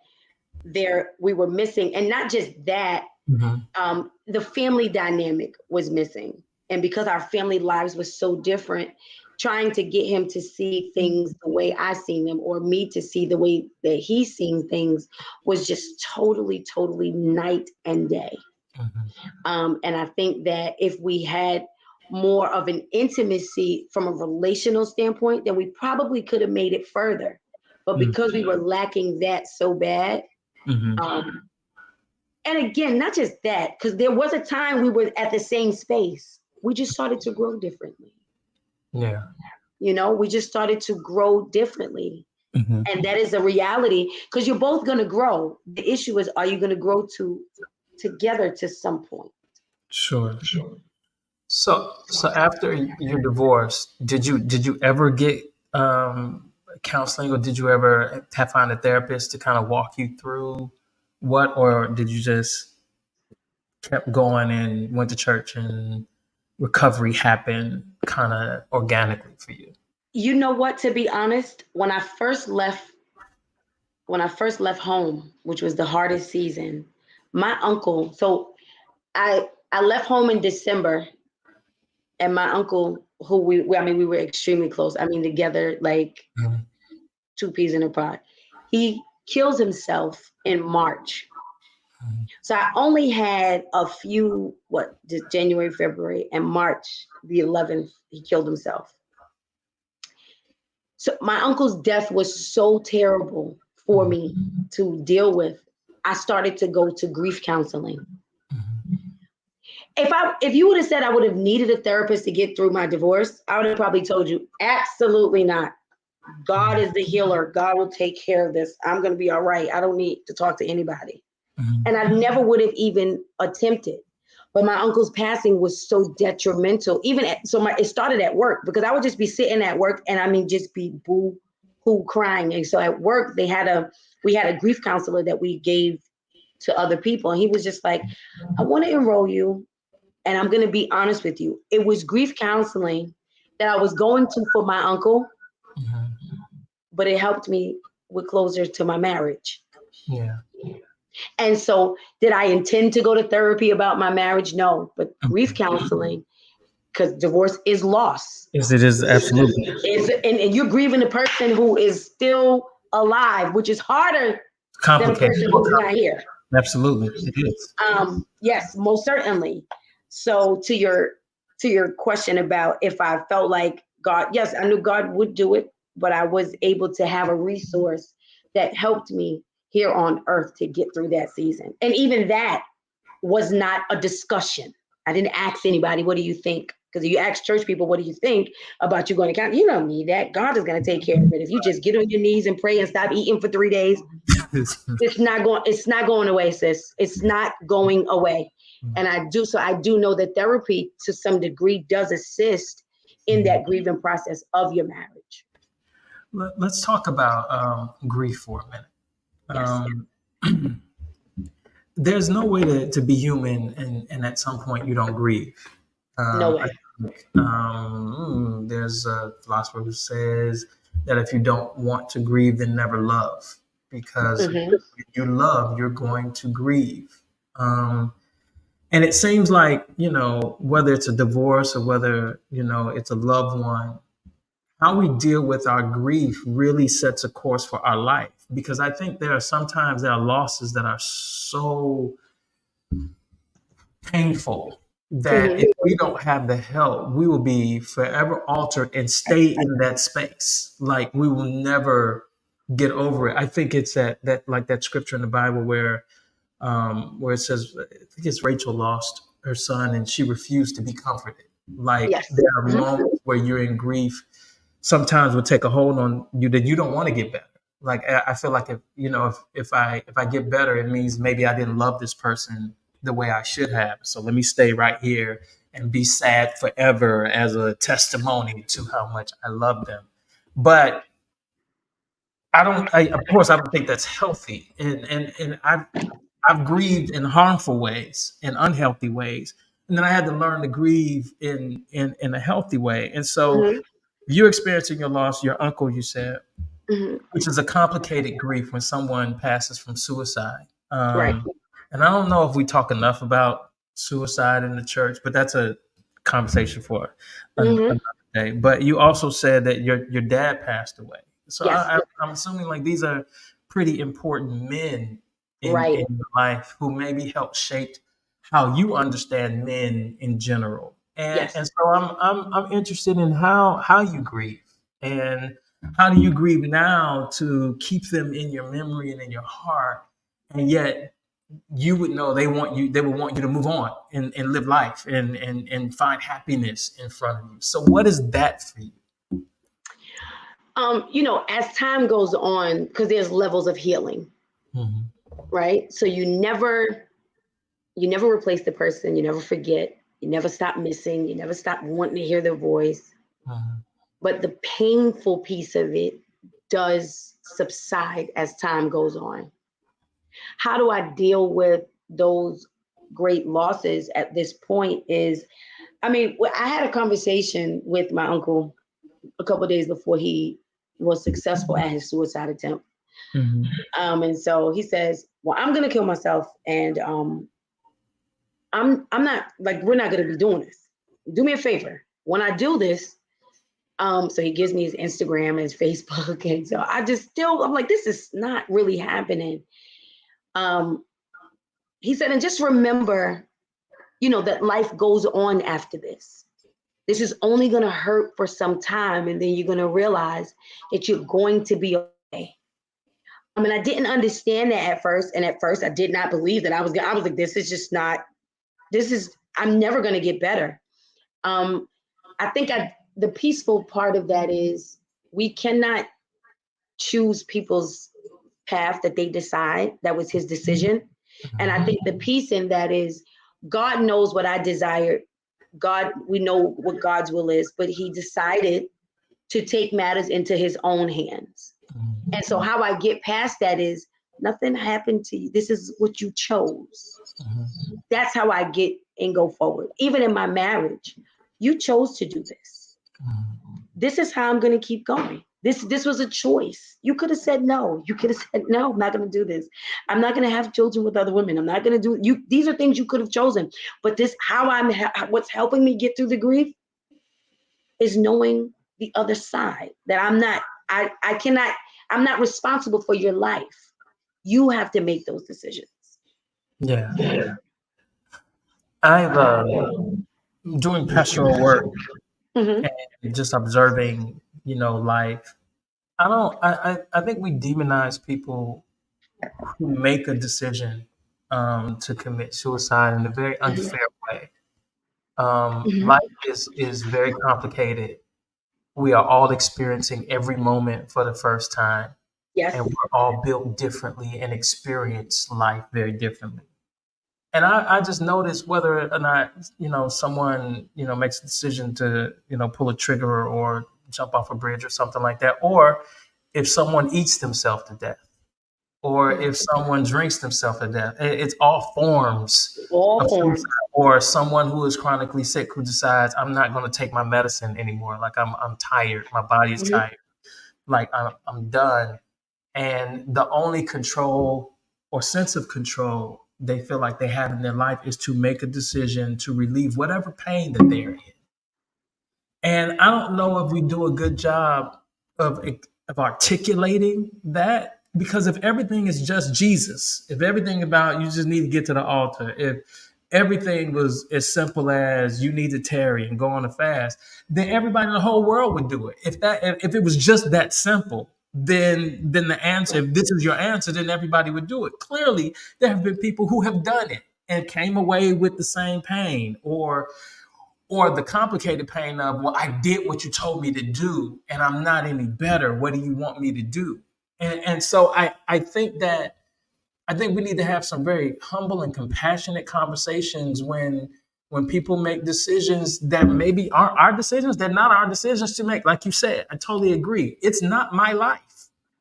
there we were missing, and not just that. Mm-hmm. The family dynamic was missing, and because our family lives were so different, trying to get him to see things the way I seen them, or me to see the way that he's seen things, was just totally, totally night and day. Mm-hmm. And I think that if we had more of an intimacy from a relational standpoint, then we probably could have made it further. But because we were lacking that so bad, Mm-hmm. um, and again, not just that, because there was a time we were at the same space. We just started to grow differently. Yeah. We just started to grow differently. Mm-hmm. And that is a reality because you're both going to grow. The issue is, are you going to grow together to some point? Sure. So after your divorce, did you ever get counseling, or did you ever have find a therapist to kind of walk you through what, or did you just kept going and went to church and recovery happened kind of organically for you? You know what? To be honest, when I first left home, which was the hardest season, my uncle. So I left home in December, and my uncle, who I mean, we were extremely close. I mean, together like Mhm. two peas in a pod. He kills himself in March. So I only had a few, just January, February, and March the 11th, he killed himself. So my uncle's death was so terrible for me to deal with. I started to go to grief counseling. If you would have said I would have needed a therapist to get through my divorce, I would have probably told you absolutely not. God is the healer. God will take care of this. I'm going to be all right. I don't need to talk to anybody. And I never would have even attempted. But my uncle's passing was so detrimental. It started at work because I would just be sitting at work and I mean just be boo hoo crying. And so at work we had a grief counselor that we gave to other people. And he was just like, I want to enroll you. And I'm going to be honest with you. It was grief counseling that I was going to for my uncle, Mhm. but it helped me with closer to my marriage. Yeah. And so, did I intend to go to therapy about my marriage? No, but grief Mhm. counseling, because divorce is loss. Yes, it is absolutely And you're grieving a person who is still alive, which is harder than a complicated. person More who's not complicated. here. Absolutely, it is. Yes, most certainly. So to your question about if I felt like God, yes, I knew God would do it, but I was able to have a resource that helped me here on earth to get through that season. And even that was not a discussion. I didn't ask anybody, what do you think? Because you ask church people, what do you think about you going to count? You don't need that. God is going to take care of it. If you just get on your knees and pray and stop eating for 3 days, it's not going away, sis. It's not going away. And I do know that therapy to some degree does assist in that grieving process of your marriage. Let's talk about grief for a minute. Yes. There's no way to be human and at some point you don't grieve. No I way. think there's a philosopher who says that if you don't want to grieve, then never love, because Hmm. if you love, you're going to grieve. Um, and it seems like, whether it's a divorce or whether, it's a loved one, how we deal with our grief really sets a course for our life. Because I think there are losses that are so painful that Mm-hmm. if we don't have the help, we will be forever altered and stay in that space. Like we will never get over it. I think it's that like that scripture in the Bible where it says, I think it's Rachel lost her son and she refused to be comforted. Like Yes. there are Mm-hmm. moments where you're in grief, sometimes will take a hold on you that you don't want to get better. Like I feel like if I get better, it means maybe I didn't love this person the way I should have. So let me stay right here and be sad forever as a testimony to how much I love them. But of course I don't think that's healthy. And I've grieved in harmful ways, in unhealthy ways. And then I had to learn to grieve in a healthy way. And so Mm-hmm. you're experiencing your loss, your uncle, you said, Mm-hmm. which is a complicated grief when someone passes from suicide. Right. And I don't know if we talk enough about suicide in the church, but that's a conversation for Mm-hmm. another day. But you also said that your dad passed away, so Yes. I'm assuming like these are pretty important men Right. in your life who maybe helped shape how you understand men in general. And Yes. so I'm interested in how you grieve and how do you grieve now to keep them in your memory and in your heart, and yet you would know they would want you to move on and live life and find happiness in front of you. So what is that for you? As time goes on, because there's levels of healing, Mhm, right? So you never replace the person, you never forget, you never stop missing, you never stop wanting to hear their voice. mhm, But the painful piece of it does subside as time goes on. How do I deal with those great losses at this point is, I mean, I had a conversation with my uncle a couple of days before he was successful at his suicide attempt. mhm, And so he says, well, I'm going to kill myself. And I'm not like, we're not going to be doing this. Do me a favor. When I do this, so he gives me his Instagram and his Facebook. And so I'm like, this is not really happening. Um, he said, and just remember, that life goes on after this. This is only going to hurt for some time. And then you're going to realize that you're going to be okay. I mean, I didn't understand that at first. And at first I did not believe that I was like, I'm never going to get better. Um, I think the peaceful part of that is we cannot choose people's path that they decide. That was his decision. And I mhm, think the peace in that is God knows what I desire. God, we know what God's will is, but he decided to take matters into his own hands. And so how I get past that is nothing happened to you. This is what you chose. mhm, That's how I get and go forward. Even in my marriage, you chose to do this. mhm. This is how I'm going to keep going. This was a choice. You could have said no. You could have said no. I'm not going to do this. I'm not going to have children with other women. I'm not going to do you. These are things you could have chosen. But this, what's helping me get through the grief is knowing the other side. That I'm not. I cannot. I'm not responsible for your life. You have to make those decisions. Yeah, I've doing pastoral work Mm-hmm. and just observing, life. I don't. I think we demonize people who make a decision to commit suicide in a very Mm-hmm. unfair way. Mm-hmm. Life is very complicated. We are all experiencing every moment for the first time, and Yes. we're all built differently and experience life very differently. And I just noticed whether or not someone makes a decision to pull a trigger or jump off a bridge or something like that, or if someone eats themselves to death, or if someone drinks themselves to death. It's all forms All of suicide. forms. Or someone who is chronically sick who decides I'm not going to take my medicine anymore. Like I'm tired. My body is Mm-hmm. tired. Like I'm done. And the only control or sense of control they feel like they have in their life is to make a decision to relieve whatever pain that they're in. And I don't know if we do a good job of articulating that, because if everything is just Jesus, if everything about you just need to get to the altar, everything was as simple as you need to tarry and go on a fast, then everybody in the whole world would do it. If it was just that simple, then the answer, if this is your answer, then everybody would do it. Clearly, there have been people who have done it and came away with the same pain, or the complicated pain of, well, I did what you told me to do and I'm not any better. What do you want me to do? And so I think we need to have some very humble and compassionate conversations when people make decisions that maybe aren't our decisions. They're not our decisions to make. Like you said, I totally agree. It's not my life.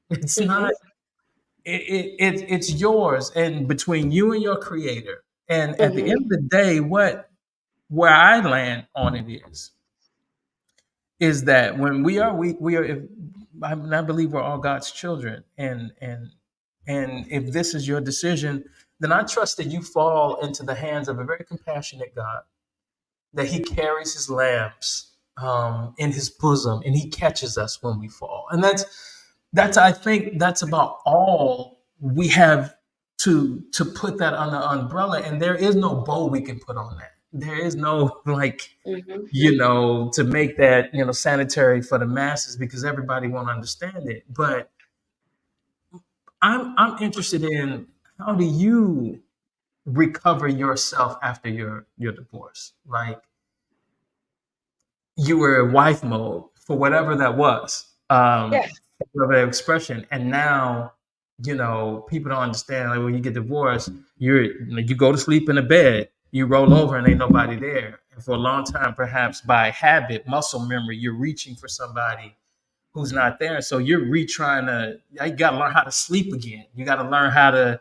It's Mm-hmm. not. It's yours, and between you and your creator. And at the end Mm-hmm. of the day, where I land on it is that when we are weak, we are. I believe we're all God's children, and if this is your decision, then I trust that you fall into the hands of a very compassionate God, that He carries His lambs in His bosom, and He catches us when we fall. And that's I think that's about all we have to put that under umbrella. And there is no bow we can put on that. There is no like Mm-hmm. to make that sanitary for the masses, because everybody won't understand it. But I'm interested in, how do you recover yourself after your divorce? Like, you were in wife mode for whatever that was, Yes. whatever expression, and now people don't understand. Like, when you get divorced, you go to sleep in a bed, you roll over, and ain't nobody there. And for a long time, perhaps by habit, muscle memory, you're reaching for somebody who's not there. So you're retrying to. You got to learn how to sleep again. You got to learn how to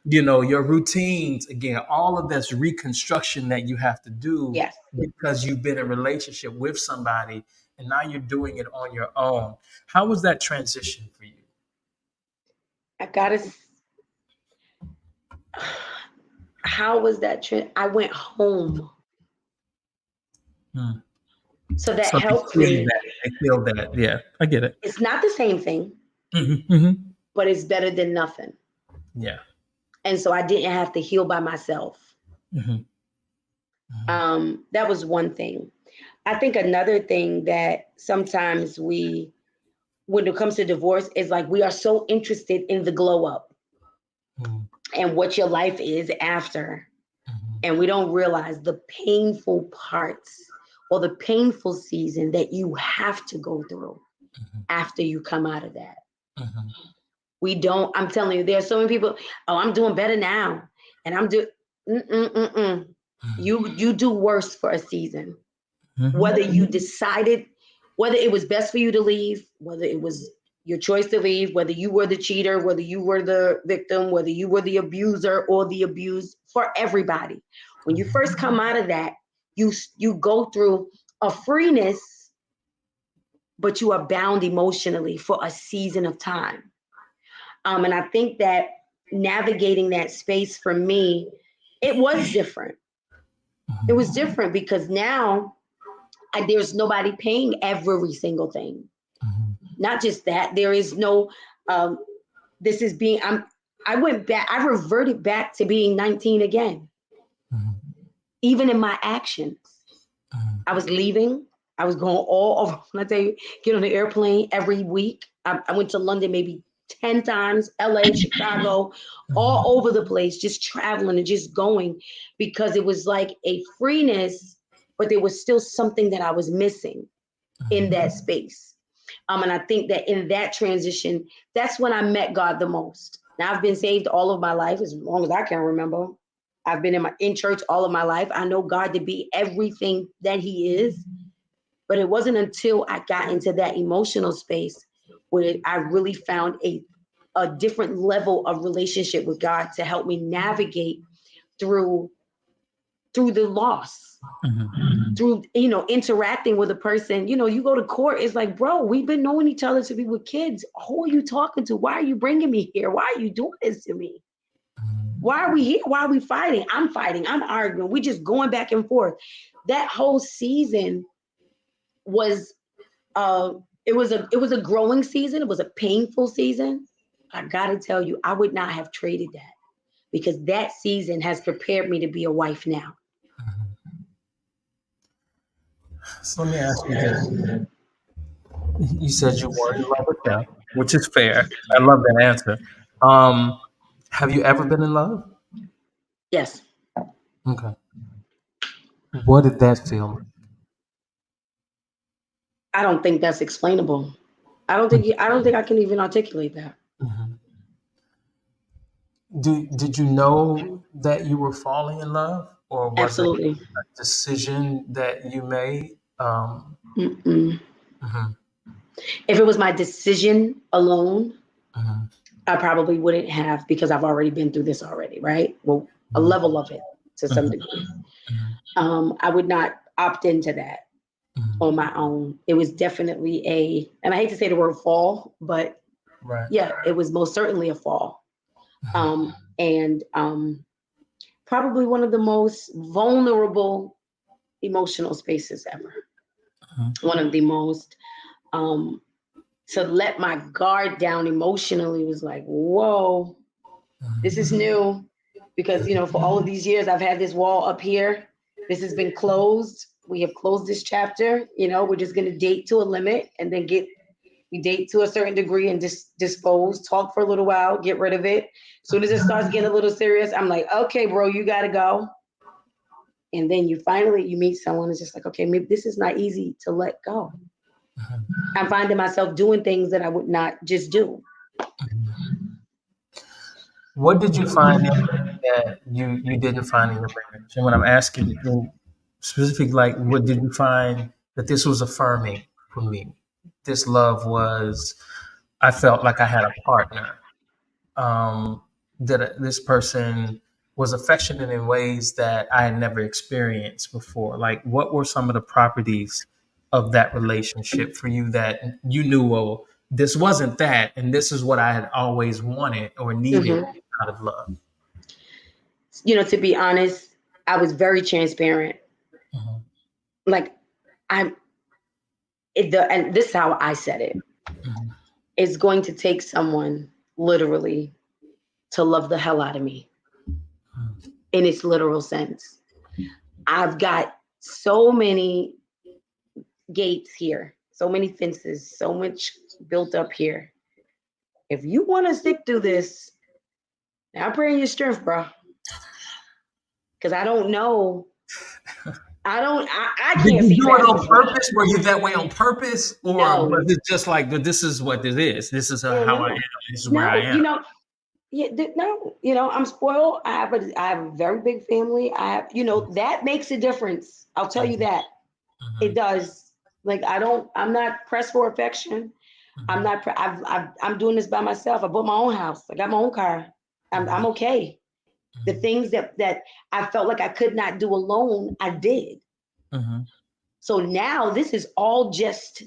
your routines again. All of this reconstruction that you have to do Yes. because you've been in a relationship with somebody, and now you're doing it on your own. How was that transition for you? I gotta. How was that? I went home, Hmm. so that So they helped feel me. that. They feel that. Yeah, I get it. It's not the same thing, Hmm. but it's better than nothing. Yeah. And so I didn't have to heal by myself. Hmm. That was one thing. I think another thing that sometimes when it comes to divorce, is like we are so interested in the glow up Hmm. and what your life is after. And we don't realize the painful parts or the painful season that you have to go through after you come out of that. Hmm. We don't, I'm telling you, there's so many people, oh, I'm doing better now. And I'm doing, mm-mm-mm-mm. You do worse for a season. Hmm. Whether you decided, whether it was best for you to leave, whether it was your choice to leave, whether you were the cheater, whether you were the victim, whether you were the abuser or the abused, for everybody. When you first come out of that, you go through a freeness, but you are bound emotionally for a season of time. And I think that navigating that space for me, it was different. It was different because now there's nobody paying every single thing. Not just that, there is no, um, this is being, I went back, I reverted back to being 19 again, even in my actions. I was leaving, I was going all over. When I tell you, get on the airplane every week. I went to London maybe 10 times, LA, Chicago, all over the place, just traveling and just going, because it was like a freeness, but there was still something that I was missing in that space. And I think that in that transition, that's when I met God the most. Now I've been saved all of my life, as long as I can remember. I've been in church all of my life. I know God to be everything that He is. But it wasn't until I got into that emotional space where I really found a different level of relationship with God to help me navigate through the loss, through interacting with a person. You go to court, it's like, bro, we've been knowing each other to be with kids. Who are you talking to? Why are you bringing me here? Why are you doing this to me? Why are we here? Why are we fighting? I'm arguing, we just going back and forth. That whole season was uh it was a growing season. It was a painful season. I gotta tell you, I would not have traded that because that season has prepared me to be a wife now. So let me ask you this. You said you weren't in love with them, which is fair. I love that answer. Um, have you ever been in love? Yes. Okay. What did that feel like? I don't think that's explainable. I don't think I can even articulate that. Mhm. Did you know that you were falling in love, or was it Absolutely. a decision that you made? Mm-mm. Mhm, If it was my decision alone, mhm, I probably wouldn't have, because I've already been through this already, right? Well, a mhm, level of it to some mhm, degree. mhm, I would not opt into that mhm. on my own. It was definitely and I hate to say the word fall, but Right. yeah, it was most certainly a fall. Mhm, And probably one of the most vulnerable emotional spaces ever. mhm, One of the most, um, to let my guard down emotionally was like, whoa, this is mhm, new. Because, for all of these years, I've had this wall up here. This has been closed. We have closed this chapter. We're just going to date to a limit, and then we date to a certain degree and dispose, talk for a little while, get rid of it. As soon as it starts getting a little serious, I'm like, okay, bro, you got to go. And then you meet someone, it's just like, okay, maybe this is not easy to let go. mhm, I'm finding myself doing things that I would not just do. mhm. What did you find in that you didn't find in your marriage? And when I'm asking you specifically, like, what did you find that this was affirming for me? This love was, I felt like I had a partner. That this person was affectionate in ways that I had never experienced before. Like, what were some of the properties of that relationship for you that you knew, well, this wasn't that, and this is what I had always wanted or needed Hmm. out of love? To be honest, I was very transparent. Mhm, Like, I'm, and this is how I said it. mhm, It's going to take someone literally to love the hell out of me mhm, in its literal sense. I've got so many gates here, so many fences, so much built up here. If you want to stick through this, I'm praying your strength, bro. Because I don't know. I Did can't you see do it past on this way. purpose? Were you that way on purpose, or was No, it just like, this is what this is? This is no, how I am. no, This is where I no. am. Yeah, no. I'm spoiled. I have a very big family. I have, that makes a difference. I'll tell you Mhm, that it mhm, does. Like, I'm not pressed for affection. I'm mhm, not. I'm doing this by myself. I bought my own house. I got my own car. I'm mhm, okay. The things that I felt like I could not do alone, I did. mhm, So now this is all just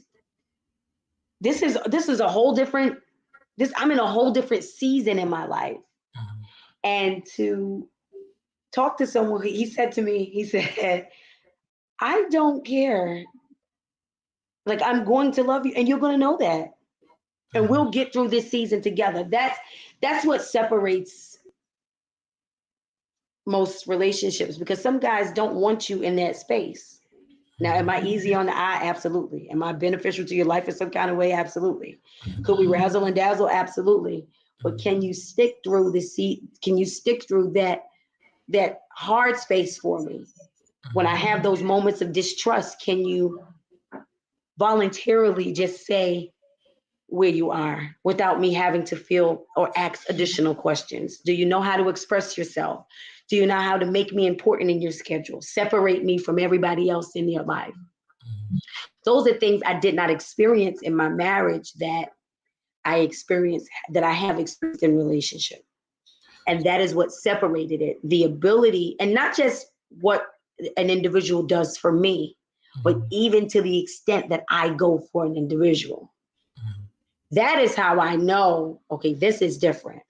this is a whole different this I'm in a whole different season in my life. mhm, And to talk to someone, he said to me, he said, I don't care. Like, I'm going to love you and you're going to know that. And mhm, we'll get through this season together. That's what separates most relationships, because some guys don't want you in that space. Now, am I easy on the eye? Absolutely. Am I beneficial to your life in some kind of way? Absolutely. Could we razzle and dazzle? Absolutely. But mhm, can you stick through the seat? Can you stick through that hard space for me? When I mhm, have those moments of distrust, can you voluntarily just say where you are without me having to feel or ask additional questions? Do you know how to express yourself? Do you know how to make me important in your schedule? Separate me from everybody else in your life. mhm, Those are things I did not experience in my marriage that I have experienced in relationship. And that is what separated it. The ability, and not just what an individual does for me, but mhm, even to the extent that I go for an individual. mhm, That is how I know, okay, this is different.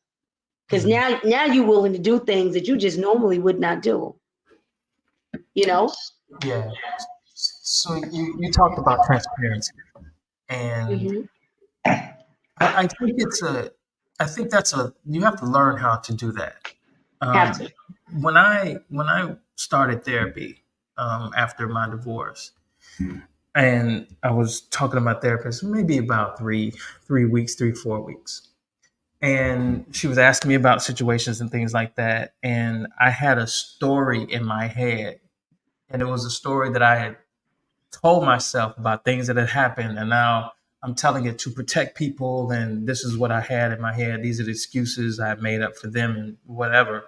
Because mhm. now you're willing to do things that you just normally would not do, you know? Yeah. So you talked about transparency, and Hmm. I think I think that's you have to learn how to do that. Have to. When I started therapy after my divorce, and I was talking to my therapist maybe about 3 weeks, 4 weeks, and she was asking me about situations and things like that, and I had a story in my head, and it was a story that I had told myself about things that had happened, and now I'm telling it to protect people, and this is what I had in my head. These are the excuses I made up for them and whatever.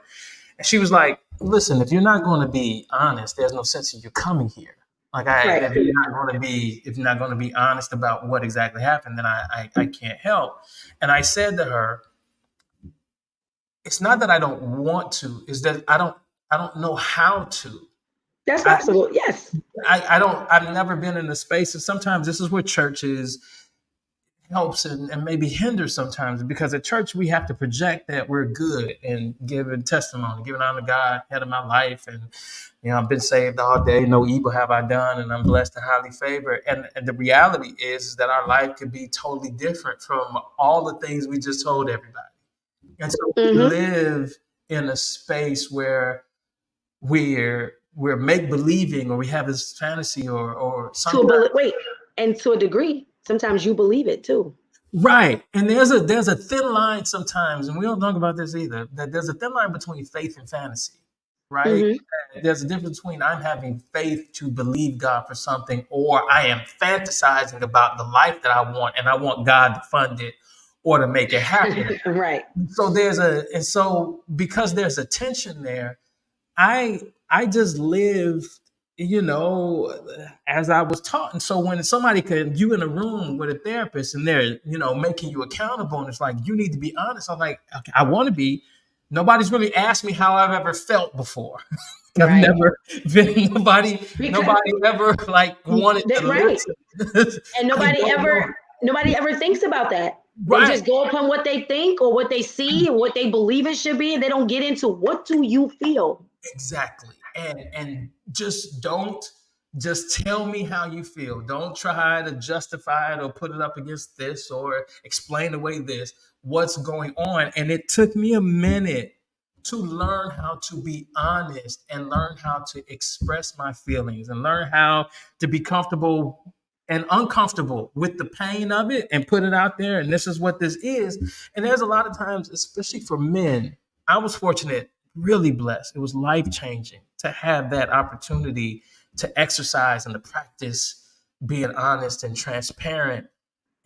And she was like, listen, if you're not going to be honest, there's no sense in you coming here. Like Right. if you're not going to be honest about what exactly happened, then I can't help. And I said to her, it's not that I don't want to, it's that I don't know how to. That's I, possible. Yes. I've never been in a space, and sometimes this is where churches helps and maybe hinders sometimes, because at church we have to project that we're good and giving testimony, giving honor to God, head of my life, and I've been saved all day, no evil have I done, and I'm blessed and highly favored. And the reality is that our life could be totally different from all the things we just told everybody. And so we Mm-hmm. live in a space where we're make believing, or we have this fantasy, or To a sometimes. wait, and to a degree, sometimes you believe it too. Right. And there's a thin line sometimes, and we don't talk about this either, that there's a thin line between faith and fantasy, right? Mm-hmm. There's a difference between I'm having faith to believe God for something, or I am fantasizing about the life that I want, and I want God to fund it or to make it happen. Right. So because there's a tension there, I I just lived, you know, as I was taught. And so when somebody could, you in a room with a therapist and they're, making you accountable, and it's like you need to be honest. I'm like, okay, I want to be. Nobody's really asked me how I've ever felt before. I've Right. never been Because nobody ever like wanted to right. listen. And I don't know. nobody ever thinks about that. They Right. just go upon what they think or what they see or what they believe it should be, and they don't get into what do you feel. Exactly. And just don't just tell me how you feel. Don't try to justify it or put it up against this or explain away this. What's going on? And it took me a minute to learn how to be honest and learn how to express my feelings and learn how to be comfortable and uncomfortable with the pain of it and put it out there. And this is what this is. And there's a lot of times, especially for men, I was fortunate, really blessed. It was life changing to have that opportunity to exercise and to practice being honest and transparent.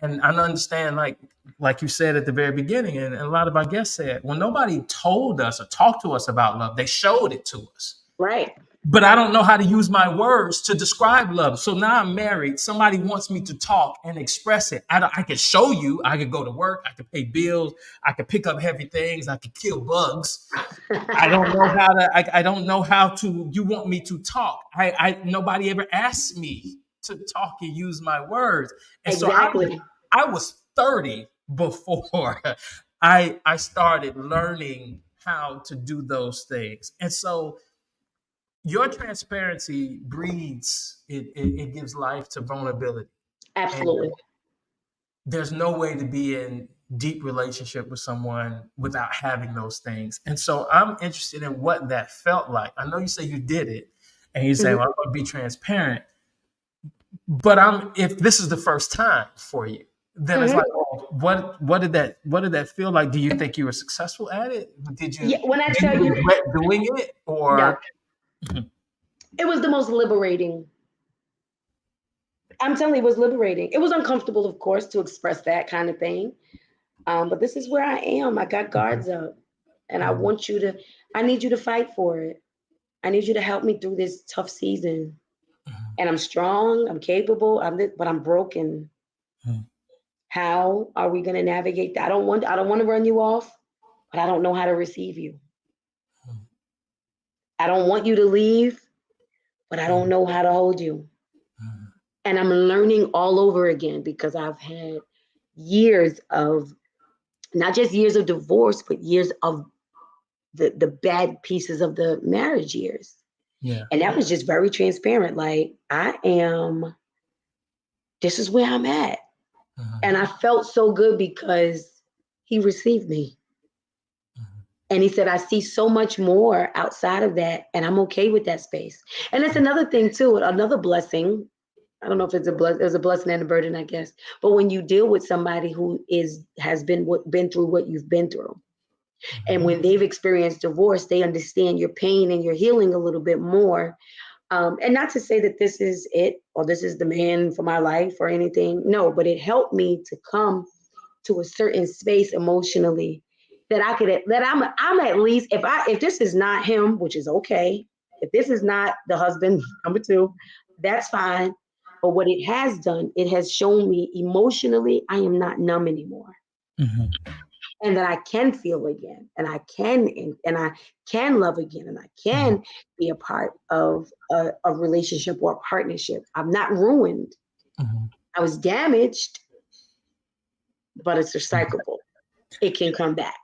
And I understand, like you said at the very beginning, and a lot of our guests said, when nobody told us or talked to us about love, they showed it to us. Right. But I don't know how to use my words to describe love. So now I'm married. Somebody wants me to talk and express it. I could show you. I could go to work. I could pay bills. I could pick up heavy things. I could kill bugs. I don't know how to. I don't know how to. You want me to talk? Nobody ever asked me to talk and use my words. And so Exactly. I was 30 before I started learning how to do those things. And so your transparency breeds it gives life to vulnerability, and Absolutely. there's no way to be in deep relationship with someone without having those things. And so I'm interested in what that felt like. I know you say you did it, and you say, Mhm. well, I'm going to be transparent, but if this is the first time for you, then it's Mhm. like, oh, what did that feel like? Do you think you were successful at it? did you Yeah, when I do tell you you, regret doing it, no, or it was the most liberating. I'm telling you, it was liberating. It was uncomfortable, of course, to express that kind of thing. But this is where I am. I got guards up, and I Mhm, want you to. I need you to fight for it. I need you to help me through this tough season. mhm, And I'm strong. I'm capable. But I'm broken. mhm, How are we going to navigate that? I don't want to run you off, but I don't know how to receive you. I don't want you to leave, but I don't mhm, know how to hold you. mhm, And I'm learning all over again because I've had years of not just years of divorce, but years of the bad pieces of the marriage years. yeah. And that was just very transparent. Like, this is where I'm at. Mhm, And I felt so good because he received me. mhm. And he said, I see so much more outside of that, and I'm okay with that space. And that's another thing too, another blessing. I don't know if it's a blessing, there's a blessing and a burden, I guess. But when you deal with somebody who has been through what you've been through, and when they've experienced divorce, they understand your pain and your healing a little bit more. And not to say that this is it or this is the man for my life or anything. No, but it helped me to come to a certain space emotionally that I'm at least, if this is not him, which is okay, if this is not the husband number two, that's fine. But what it has done, it has shown me emotionally I am not numb anymore. Mm-hmm. And that I can feel again, and I can love again, and I can be a part of a relationship or a partnership. I'm not ruined. Mm-hmm. I was damaged, but it's recyclable. It can come back.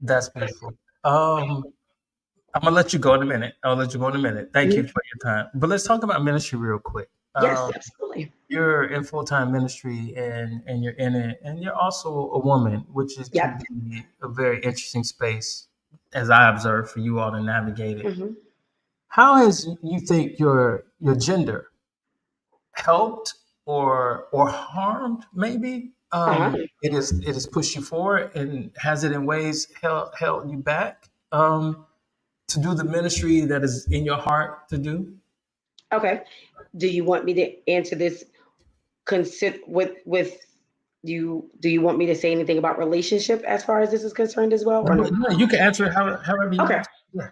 That's beautiful. I'm gonna let you go in a minute. I'll let you go in a minute. Thank you Mhm. for your time. But let's talk about ministry real quick. Yes, absolutely. You're in full time ministry and you're in it, and you're also a woman, which is can Yep. be a very interesting space, as I observe, for you all to navigate it. Hmm. How has you think your gender helped or harmed? Maybe Uh-huh. it has pushed you forward, and has it in ways held you back to do the ministry that is in your heart to do? Okay. Do you want me to answer this with you? Do you want me to say anything about relationship as far as this is concerned as well, or No, no? no, you can answer it however you Okay. want. Yeah.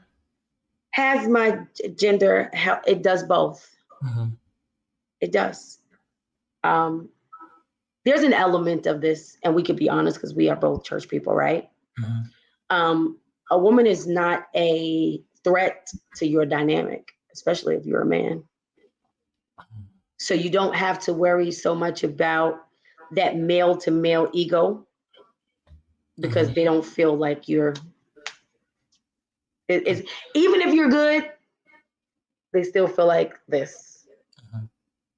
Has my gender it does both. Mhm, It does. Um, there's an element of this, and we could be honest because we are both church people, right? mhm, Um, a woman is not a threat to your dynamic, especially if you're a man. So you don't have to worry so much about that male to male ego because mhm, they don't feel like it's even if you're good, they still feel like this. mhm,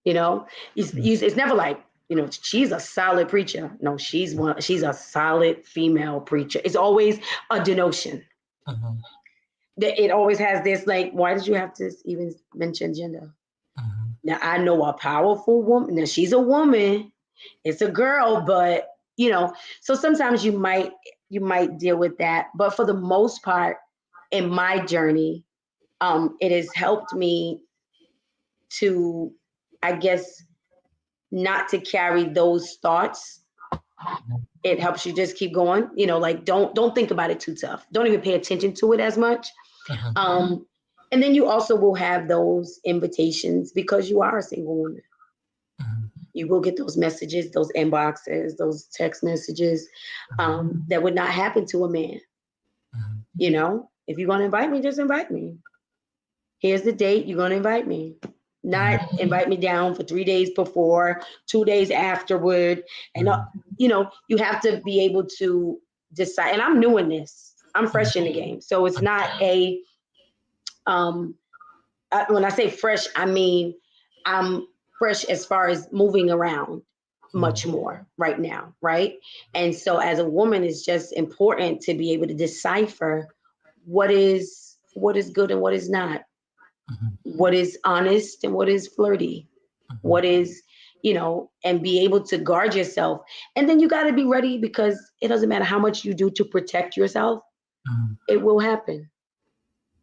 You know, it's never like, she's a solid preacher. No, she's a solid female preacher. It's always a denotion. mhm, That it always has this like, why did you have to even mention gender? mhm, Now I know a powerful woman. Now she's a woman. It's a girl, but so sometimes you might deal with that. But for the most part, in my journey, it has helped me to, I guess, not to carry those thoughts. mhm, It helps you just keep going. Like don't think about it too tough. Don't even pay attention to it as much. mhm, Um, and then you also will have those invitations because you are a single woman. mhm, You will get those messages, those inboxes, those text messages that would not happen to a man. mhm, If you're going to invite me, just invite me. Here's the date. You're going to invite me. Not mhm, invite me down for 3 days before, 2 days afterward. And, you have to be able to decide. And I'm new in this. I'm fresh in the game. So it's not um, when I say fresh, I mean I'm fresh as far as moving around much mhm, more right now, right? And so as a woman, it's just important to be able to decipher what is good and what is not, mhm, what is honest and what is flirty, mhm, what is, and be able to guard yourself. And then you got to be ready because it doesn't matter how much you do to protect yourself, mhm, it will happen.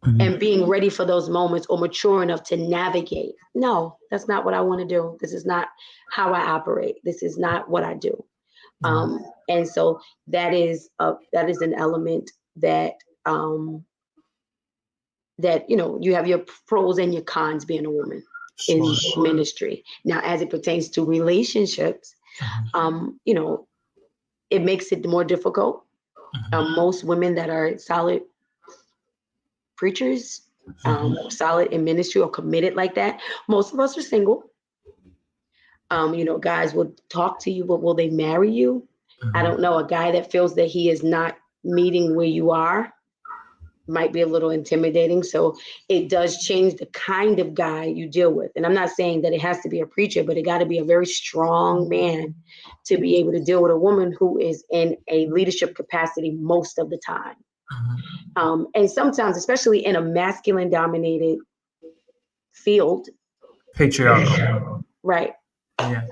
mhm, And being ready for those moments or mature enough to navigate. No, that's not what I want to do. This is not how I operate. This is not what I do. mhm. And so that is an element that um, you have your pros and your cons being a woman in Sure. ministry. Now, as it pertains to relationships, Mhm, um, you know, it makes it more difficult. mhm, Most women that are solid preachers, mhm, solid in ministry or committed like that. Most of us are single. Guys will talk to you, but will they marry you? I mhm, don't know. A guy that feels that he is not meeting where you are, might be a little intimidating. So it does change the kind of guy you deal with. And I'm not saying that it has to be a preacher, but it got to be a very strong man to be able to deal with a woman who is in a leadership capacity most of the time. And sometimes, especially in a masculine dominated field, Patriarchal. right? Yeah.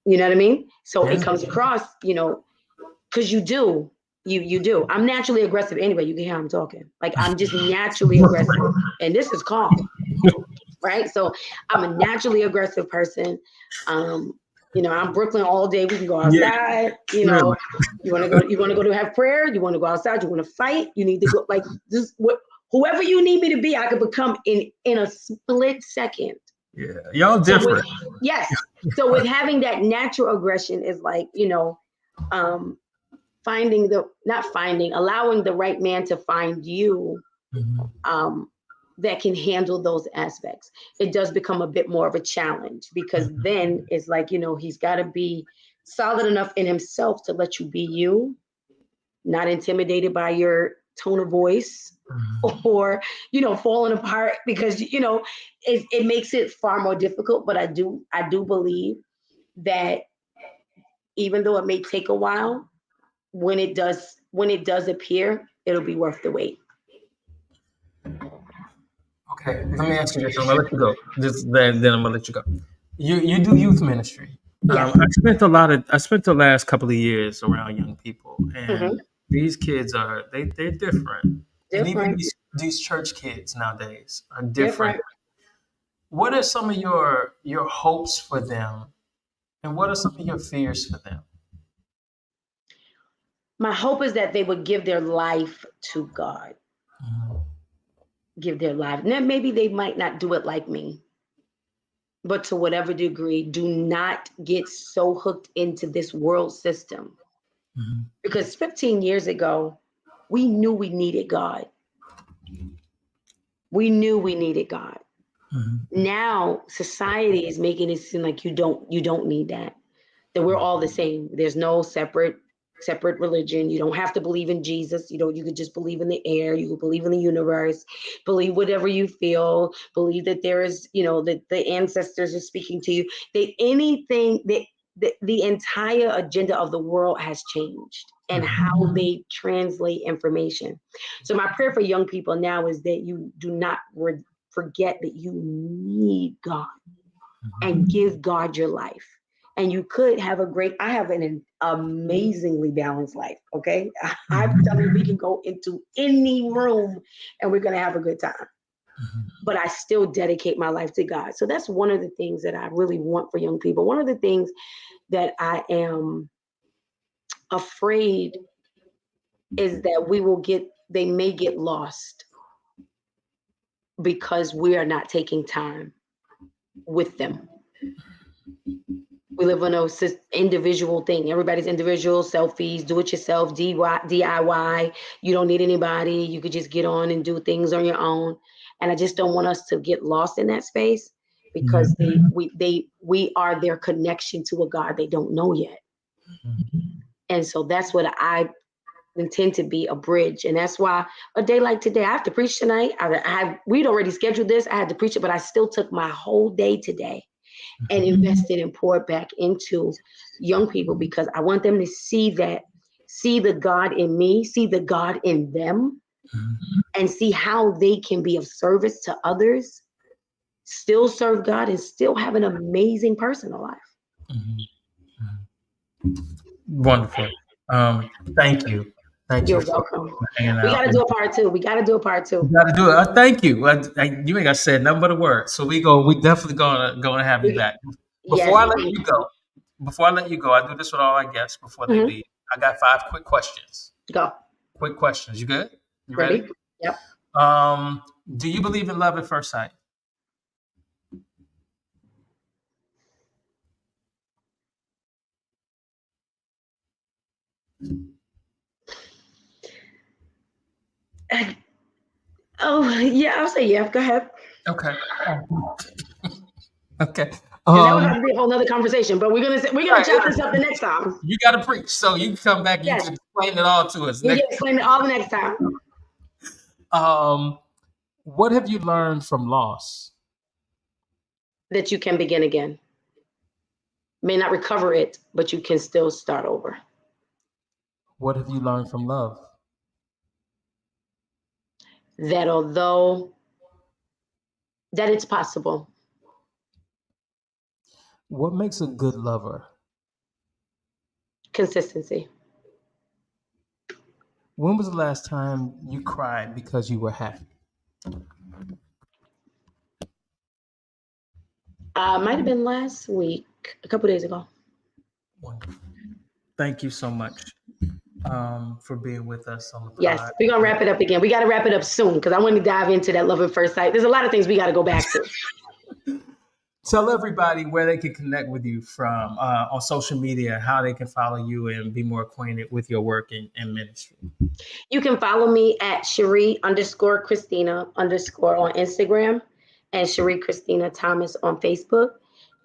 You know what I mean? So Yeah. it comes across, because you do. I'm naturally aggressive anyway. You can hear I'm talking. Like I'm just naturally aggressive, and this is calm, right? So I'm a naturally aggressive person. I'm Brooklyn all day. We can go Yeah. outside. Really. You want to go. You want to go to have prayer. You want to go outside. You want to fight. You need to go. Like this. Whoever you need me to be, I could become in a split second. Yeah. Y'all So different. yes. So with having that natural aggression is like allowing the right man to find you that can handle those aspects. It does become a bit more of a challenge because then it's like, he's got to be solid enough in himself to let you be you, not intimidated by your tone of voice or, falling apart because, it makes it far more difficult. But I do believe that even though it may take a while, when it does appear, it'll be worth the wait. Okay, let me ask you this. I'm gonna let you go. Then I'm gonna let you go. You do youth ministry. Yes. I spent the last couple of years around young people, and Mm-hmm. these kids they're different, and even Different. these church kids nowadays are different. Different. What are some of your hopes for them, and what are some of your fears for them? My hope is that they would give their life to God. Give their life. Now, maybe they might not do it like me, but to whatever degree, do not get so hooked into this world system. Because 15 years ago, we knew we needed God. We knew we needed God. Now society is making it seem like you don't need that. That we're all the same. There's no separate religion. You don't have to believe in Jesus. You could just believe in the air. You could believe in the universe. Believe whatever you feel. Believe that there is, that the ancestors are speaking to you. That anything that the entire agenda of the world has changed and how they translate information. So my prayer for young people now is that you do not forget that you need God and give God your life. And you could have I have an amazingly balanced life. Okay. I'm telling you, we can go into any room and we're going to have a good time. But I still dedicate my life to God. So that's one of the things that I really want for young people. One of the things that I am afraid is that they may get lost because we are not taking time with them. We live on a individual thing. Everybody's individual, selfies, do it yourself, DIY. You don't need anybody. You could just get on and do things on your own. And I just don't want us to get lost in that space because we are their connection to a God they don't know yet. And so that's what I intend to be, a bridge. And that's why a day like today, I have to preach tonight. We'd already scheduled this. I had to preach it, but I still took my whole day today and invested and poured back into young people because I want them to see the God in me, see the God in them, and see how they can be of service to others, still serve God, and still have an amazing personal life. Wonderful. Thank you. Thank you You're for welcome. hanging We out. got to do a part two. You got to do it. Thank you. You ain't got to say nothing but a word. So we definitely gonna have you back. Before Yes. I let you go, I do this with all our guests before they leave. I got 5 quick questions. Go. Quick questions. You good? You Ready? ready? Yep. Do you believe in love at first sight? Oh, yeah, I'll say yeah. Go ahead. Okay. Okay. And that would have to be a whole nother conversation, but we're gonna chop this up the next time. You got to preach, so you can come back. You Yes. can explain it all to us You next. can explain it all the next time. Um, what have you learned from loss? That you can begin again. May not recover it, but you can still start over. What have you learned from love? That although that it's possible. What makes a good lover? Consistency. When was the last time you cried because you were happy? Might have been last week, a couple days ago. Wonderful. Thank you so much for being with us on the Yes, pod. we're gonna wrap it up again. We got to wrap it up soon because I want to dive into that love at first sight. There's a lot of things we got to go back to. Tell everybody where they can connect with you from on social media, how they can follow you and be more acquainted with your work and ministry. You can follow me at Sheree_Christina_ on Instagram and Sheree Christina Thomas on Facebook.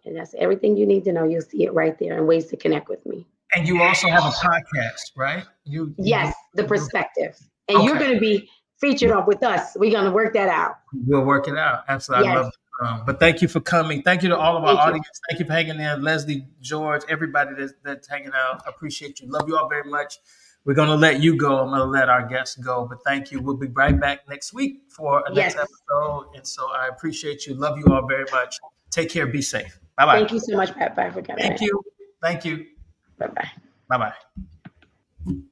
And that's everything you need to know. You'll see it right there and ways to connect with me. And you also have a podcast, right? You do. Yes, the perspective. And you're Okay, going to be featured up with us. We're going to work that out. we'll work it out. Absolutely, I Yes. love it. But thank you for coming. Thank you to all of our Thank you. audience. Thank you for hanging there, Leslie, George, everybody that's hanging out. I appreciate you. Love you all very much. We're going to let you go. I'm going to let our guests go. But thank you. We'll be right back next week for a next Yes. episode. And so I appreciate you. Love you all very much. Take care. Be safe. Bye bye. Thank you so much, Pat. I forgot Thank that. you. Thank you. Bye bye. Bye bye.